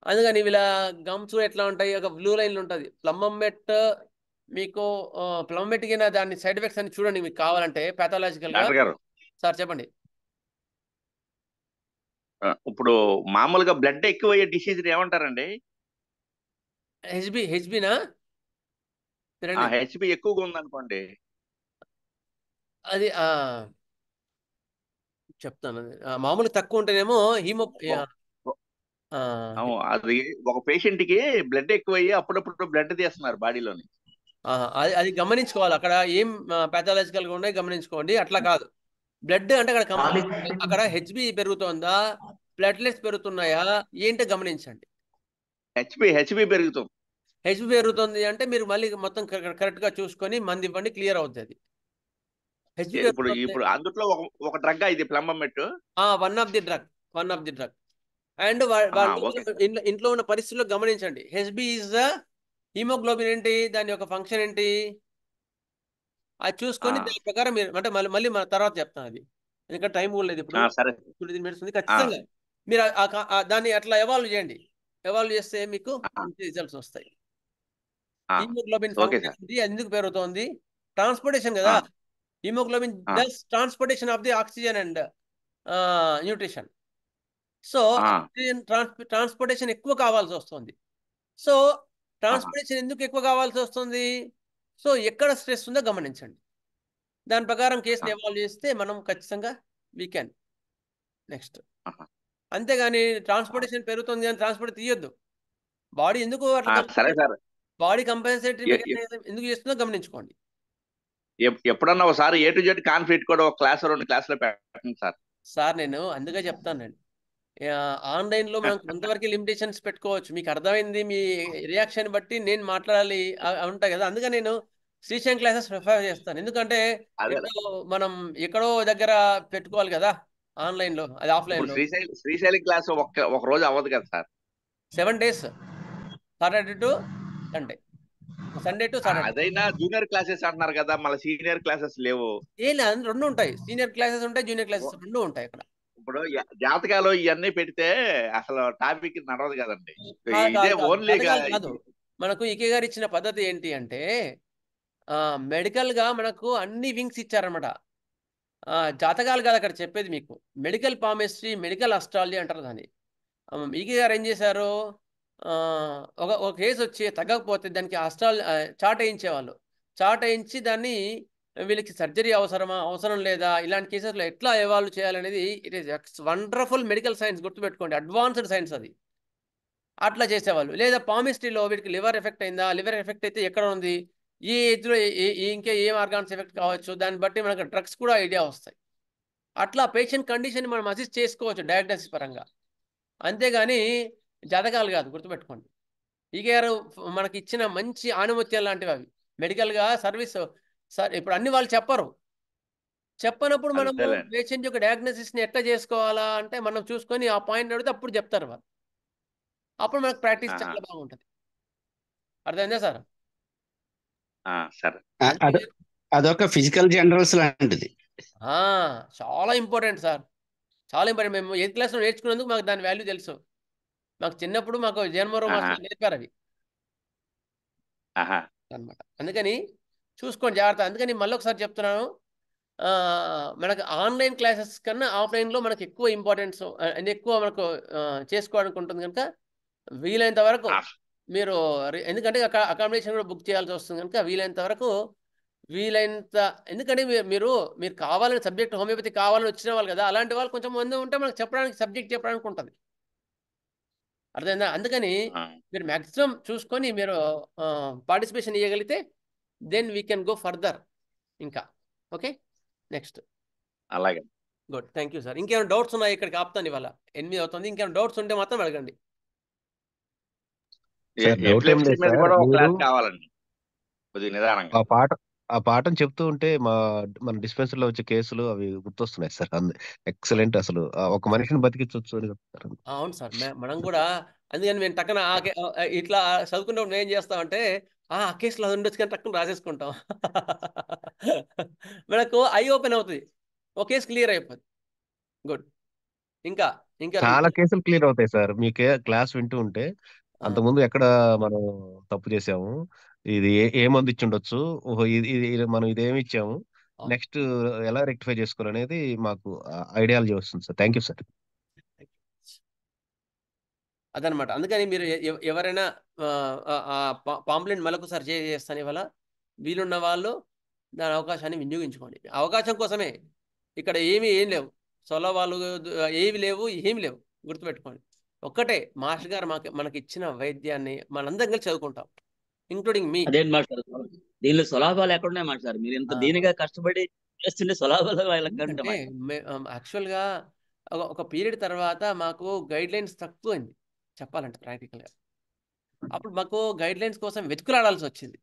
అందుకని వీళ్ళ గమ్స్ ఎట్లా ఉంటాయి, ఒక బ్లూ లైన్లు ఉంటుంది. ప్లమ్మమెట్ మీకు ప్లమ్మమెట్ కింద దాని సైడ్ ఎఫెక్ట్స్ అని చూడండి మీకు కావాలంటే ప్యాథలాజికల్గా. డాక్టర్ గారు, సార్ చెప్పండి. ఇప్పుడు మామూలుగా బ్లడ్ ఎక్కువయ్యే డిసీజ్ ఏమంటారండి? హెచ్బినా హెచ్బి ఎక్కువగా ఉందనుకోండి, అది చెప్తాను. మామూలు తక్కువ ఉంటేనేమో హీమో అది ఒక పేషెంట్ కి బ్లడ్ ఎక్కువయ్యి అప్పుడప్పుడు బ్లడ్ తీస్తున్నారు బాడీలోని. అది గమనించుకోవాలి. అక్కడ ఏం ప్యాథలాజికల్ గా ఉన్నాయి గమనించుకోండి. అట్లా కాదు, బ్లడ్ అంటే అక్కడ హెచ్బి పెరుగుతోందా, ప్లేట్లెట్స్ పెరుగుతున్నాయా ఏంటో గమనించండి. హెచ్బి పెరుగుతుంది. హెచ్బి పెరుగుతుంది అంటే మీరు మళ్ళీ మొత్తం కరెక్ట్ గా చూసుకొని మంది ఇవ్వండి, క్లియర్ అవుతుంది. ఇప్పుడు అందులో ఒక డ్రగ్ ఇది plumbum met, one of the drug. And ఇంట్లో ఉన్న పరిస్థితుల్లో గమనించండి. హెచ్బి ఈజ్ ద హీమోగ్లోబిన్ ఏంటి, దాని యొక్క ఫంక్షన్ ఏంటి, అది చూసుకొని దాని ప్రకారం మీరు అంటే మళ్ళీ మన తర్వాత చెప్తాను అది, ఎందుకంటే టైం కూడా లేదు ఇప్పుడు. 2 మినిట్స్ ఉంది. ఖచ్చితంగా మీరు దాన్ని అట్లా ఎవాల్వ్ చేయండి. ఎవాల్వ్ చేస్తే మీకు మంచి రిజల్ట్స్ వస్తాయి. హీమోగ్లోబిన్ ఫంక్షన్ ఏంటి, ఎందుకు పెరుగుతోంది, ట్రాన్స్పోర్టేషన్ కదా. Haemoglobin does transportation of the oxygen and nutrition. So oxygen transportation ఎక్కువ కావాల్సి వస్తుంది. సో ట్రాన్స్పోర్టేషన్ ఎందుకు ఎక్కువ కావాల్సి వస్తుంది, సో ఎక్కడ స్ట్రెస్ ఉందో గమనించండి. దాని ప్రకారం కేసుని ఎవాల్వ్ చేస్తే మనం ఖచ్చితంగా వీ క్యాన్. నెక్స్ట్, అంతేగాని ట్రాన్స్పోర్టేషన్ పెరుగుతుంది అని ట్రాన్స్పోర్ట్ తీయొద్దు. బాడీ ఎందుకు అట్లా బాడీ కంపెన్సేటరీ మెకానిజం ఎందుకు చేస్తుందో గమనించుకోండి. ఎప్పుడన్నా ఒకసారి A to Z కాన్ఫ్లిక్ట్ కూడా ఒక క్లాస్ 2 క్లాసులో పెట్టండి సార్. నేను అందుకే చెప్తానండి, ఆన్లైన్లో మనం కొంతవరకు లిమిటేషన్స్ పెట్టుకోవచ్చు. మీకు అర్థమైంది, మీ రియాక్షన్ బట్టి నేను మాట్లాడాలి ఉంటాయి కదా. అందుకే నేను శ్రీశైలం క్లాసెస్ ప్రిఫర్ చేస్తాను. ఎందుకంటే మనం ఎక్కడో దగ్గర పెట్టుకోవాలి కదా ఆన్లైన్లో, అది ఆఫ్లైన్లో. శ్రీశైలం క్లాస్ ఒక రోజు అవ్వదు కదా sir. 7 days, Saturday to Sunday, Sunday to Saturday. అదైనా జూనియర్ క్లాసెస్ అంటున్నారు కదా, మళ్ళీ సీనియర్ క్లాసెస్ లేవు. రెండు ఉంటాయి, సీనియర్ క్లాసెస్ ఉంటాయి, జూనియర్ క్లాసెస్ రెండు ఉంటాయి అక్కడ. ఇప్పుడు జాతకాలు ఇవన్నీ పెడితే అసలు టాపిక్ నడవదు కదండి. ఇదే ఓన్లీ కాదు. మనకు ఈకే గారు ఇచ్చిన పద్ధతి ఏంటి అంటే మెడికల్ గా మనకు అన్ని వింగ్స్ ఇచ్చారనమాట. జాతకాలు కాదు అక్కడ చెప్పేది మీకు, మెడికల్ పామిస్ట్రీ, మెడికల్ అస్ట్రాలజీ అంటారు దాన్ని. ఈకే గారు ఏం చేశారు, ఒక కేసు వచ్చి తగ్గకపోతే దానికి చార్ట్ వేయించేవాళ్ళు. చార్ట్ వేయించి దాన్ని వీళ్ళకి సర్జరీ అవసరమా, అవసరం లేదా, ఇలాంటి కేసెస్లో ఎట్లా ఎవాల్వ్ చేయాలనేది it is wonderful medical science. గుర్తుపెట్టుకోండి, అడ్వాన్స్డ్ సైన్స్ అది. అట్లా చేసేవాళ్ళు. లేదా పామిస్ట్రీలో వీడికి లివర్ ఎఫెక్ట్ అయిందా, లివర్ ఎఫెక్ట్ అయితే ఎక్కడ ఉంది, ఈ ఏజ్లో ఇంకా ఏం ఆర్గాన్స్ ఎఫెక్ట్ కావచ్చు, దాన్ని బట్టి మనకు డ్రగ్స్ కూడా ఐడియా వస్తాయి. అట్లా పేషెంట్ కండిషన్ మనం అసిస్ట్ చేసుకోవచ్చు డయాగ్నోసిస్ పరంగా, అంతేగాని జాతకాలు కాదు. గుర్తుపెట్టుకోండి, ఈగారు మనకి ఇచ్చిన మంచి ఆణిముత్యాలు లాంటివి అవి. మెడికల్గా సర్వీస్ సార్ ఇప్పుడు అన్ని వాళ్ళు చెప్పనప్పుడు మనము అంతేలేండి. పేషెంట్ యొక్క డయాగ్నోసిస్ని ఎట్లా చేసుకోవాలా అంటే మనం చూసుకొని ఆ పాయింట్ అడిగితే అప్పుడు చెప్తారు వాళ్ళు. అప్పుడు మనకు ప్రాక్టీస్ ఆహా. చాలా బాగుంటుంది. అర్థమైందా సార్? సరే. అందుకే అదొక ఫిజికల్ జనరల్స్ లాంటిది. చాలా ఇంపార్టెంట్ సార్, చాలా ఇంపార్టెంట్. మేము 8th క్లాస్లో నేర్చుకున్నందుకు మాకు దాని వాల్యూ తెలుసు. మాకు చిన్నప్పుడు మాకు జన్మరో ఆహా. మాస్టర్ నేర్పారు అవి ఆహా. అన్నమాట. అందుకని చూసుకోండి జాగ్రత్త. అందుకని మళ్ళీ ఒకసారి చెప్తున్నాను, మనకు ఆన్లైన్ క్లాసెస్ కన్నా ఆఫ్లైన్లో మనకు ఎక్కువ ఇంపార్టెన్స్ అండ్ ఎక్కువ మనకు చేసుకోవడానికి ఉంటుంది కనుక వీలైనంత వరకు ఆ, మీరు ఎందుకంటే అకామిడేషన్ కూడా బుక్ చేయాల్సి వస్తుంది కనుక వీలైనంత వరకు ఎందుకంటే మీరు కావాలని సబ్జెక్ట్ హోమియోపతి కావాలని వచ్చిన వాళ్ళు కదా, అలాంటి వాళ్ళు కొంచెం మంది ఉంటే మనకు చెప్పడానికి సబ్జెక్ట్ చెప్పడానికి ఉంటుంది. అర్థమైందా? అందుకని ఆ, మీరు మ్యాక్సిమం చూసుకొని మీరు పార్టిసిపేషన్ ఇవ్వగలిగితే then we can go further ఇంకా. Okay, next. అలాగే. Good, thank you sir. ఇంకేమైనా డౌట్స్ ఉన్నాయి? ఇక్కడికి ఆపుతాను, ఇవాళ 8 అవుతుంది. ఇంకేమైనా డౌట్స్ ఉంటే మాత్రం అడగండి. సార్ డౌట్ ఏం ఎపిలెప్సీ లేదు మీద సార్, కూడా ఒక మీరు క్లాస్ కావాలండి, కొద్దిగా నిదానంగా. ఆ పాఠం చెప్తూ ఉంటే మన డిస్పెన్సరీలో వచ్చే కేసులు అవి గుర్తొస్తున్నాయి సార్. ఎక్సలెంట్ అసలు. ఒక మనిషిని బతికించవచ్చు అని చెప్తారు. అవును సార్, మనం కూడా అందుకని మేము టక్కన ఇట్లా చదువుకున్నప్పుడు ఏం చేస్తామంటే ఆ కేసులో అది ఉండొచ్చు కానీ టక్కున రాసేసుకుంటాం. మనకు ఐ ఓపెన్ అవుతుంది, ఒక కేసు క్లియర్ అయిపోతుంది. గుడ్. ఇంకా ఇంకా చాలా కేసులు క్లియర్ అవుతాయి సార్. మీ క్లాస్ వింటూ ఉంటే అంతకుముందు ఎక్కడ మనం తప్పు చేసాము, ఇది ఏ మందు ఇచ్చి ఉండొచ్చు, ఓహో ఇది మనం ఇదేమి ఇచ్చాము, నెక్స్ట్ ఎలా రెక్టిఫై చేసుకోవాలనేది మాకు ఐడియాలజీ వస్తుంది సార్. Thank you sir. అదనమాట. అందుకని మీరు ఎవరైనా పాంప్లెంట్ మరొకసారి చేస్తాను ఇవాళ. వీలున్న వాళ్ళు దాని అవకాశాన్ని వినియోగించుకోండి. అవకాశం కోసమే, ఇక్కడ ఏం లేవు, సొలవాలు ఏవి లేవు, ఏమి లేవు. గుర్తుపెట్టుకోండి, ఒక్కటే మాస్టర్ గారు మనకి ఇచ్చిన వైద్యాన్ని మనందరం కలిసి చదువుకుంటాం, ఇంక్లూడింగ్ మీ. అదేంటి మాస్టర్, దీనిలో సులాభాలు ఎక్కడున్నాయి మాస్టర్? మీరు ఇంత దీనిగా కష్టపడి చేస్తుండే సులాభాలు అంటే యాక్చువల్గా ఒక పీరియడ్ తర్వాత మాకు గైడ్ లైన్స్ తక్కువైంది చెప్పాలంటే ప్రాక్టికల్గా. అప్పుడు మాకు గైడ్ లైన్స్ కోసం వెతుకులాడాల్సి వచ్చింది.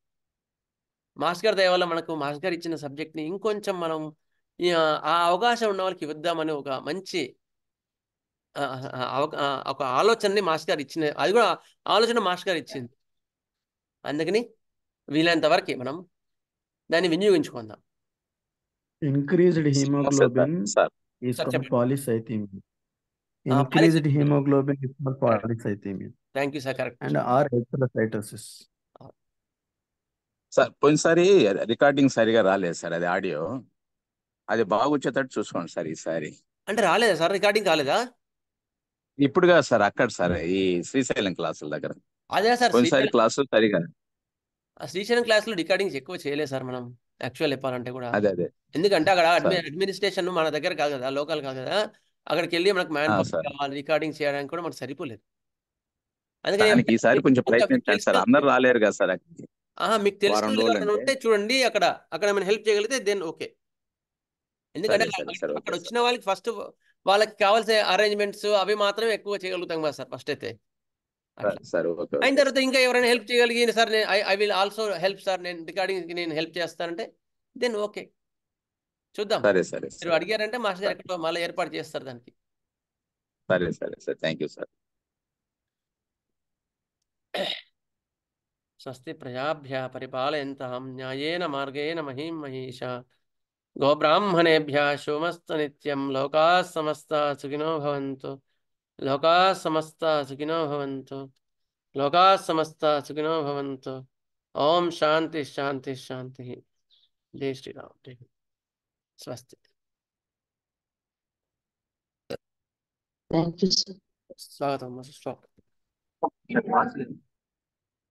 మాస్టర్ గారి దయ వల్ల మనకు మాస్టర్ గారు ఇచ్చిన సబ్జెక్ట్ని ఇంకొంచెం మనం ఆ అవకాశం ఉన్న వాళ్ళకి ఇద్దామని ఒక మంచి ఒక ఆలోచనని మాస్టర్ గారు ఇచ్చిన, అది కూడా ఆలోచన మాస్టర్ గారు ఇచ్చింది. అందుకని వీలైనంత వరకు మనం దాన్ని వినియోగించుకుందాం. Increased hemoglobin is Sir, called చెప్పండి. polycythemia. Increased hemoglobin is called polycythemia. Thank you sir, correct. And or erythrocytosis. Sir పోయినసారి రికార్డింగ్ సరిగా రాలేదు సార్, అది ఆడియో, అది బాగా వచ్చేటట్టు చూసుకోండి సార్ ఈసారి. అంటే రాలేదా సార్, రికార్డింగ్ కాలేదా? ఇప్పుడుగా సార్ అక్కడ సార్ ఈ శ్రీశైలం క్లాసుల దగ్గర అదే సార్, పోయినసారి క్లాసు సరిగా శ్రీశైలం క్లాస్లో రికార్డింగ్స్ ఎక్కువ చేయలేదు సార్ మనం, యాక్చువల్ చెప్పాలంటే కూడా. అదే ఎందుకంటే అక్కడ అడ్మినిస్ట్రేషన్ మన దగ్గర కాదు కదా, లోకల్ కాదు కదా, అక్కడికి వెళ్ళి మనకు మ్యాన్ పవర్ కావాలి, రికార్డింగ్ చేయడానికి కూడా మనకు సరిపోలేదు. అందుకని ఈసారి కొంచెం ప్రయత్నించండి సార్, అందరు రాలేరు కదా సార్. మీకు తెలిసిన ఉంటే చూడండి, అక్కడ మనం హెల్ప్ చేయగలిగితే దెన్ ఓకే. ఎందుకంటే అక్కడ వచ్చిన వాళ్ళకి ఫస్ట్ వాళ్ళకి కావాల్సిన అరేంజ్మెంట్స్ అవి మాత్రమే ఎక్కువ చేయగలుగుతాం కదా సార్ ఫస్ట్ అయితే. అయిన తర్వాత ఇంకా ఎవరైనా హెల్ప్ చేయగలిగి sir I will also help sir, నేను రికార్డింగ్ నేను హెల్ప్ చేస్తానంటే దెన్ ఓకే, చూద్దాం. మీరు అడిగారంటే మాస్టర్ గారు ఎక్కడ మళ్ళీ ఏర్పాటు చేస్తారు దానికి. సరే థ్యాంక్ యూ సార్. స్వస్తి ప్రజాభ్య పరిపాలయంతాం న్యాయేన మార్గేణ మహీం మహీషా గోబ్రాహ్మణేభ్యः శుభమస్తు నిత్యం. లోకాः సమస్తాः సుఖినో భవంతు, లోకాः సమస్తాः సుఖినో భవంతు, లోకాः సమస్తాः సుఖినో భవంతు. ఓం శాంతి శాంతి శాంతి. జై శ్రీరామ్. స్వస్తి. స్వాగతం.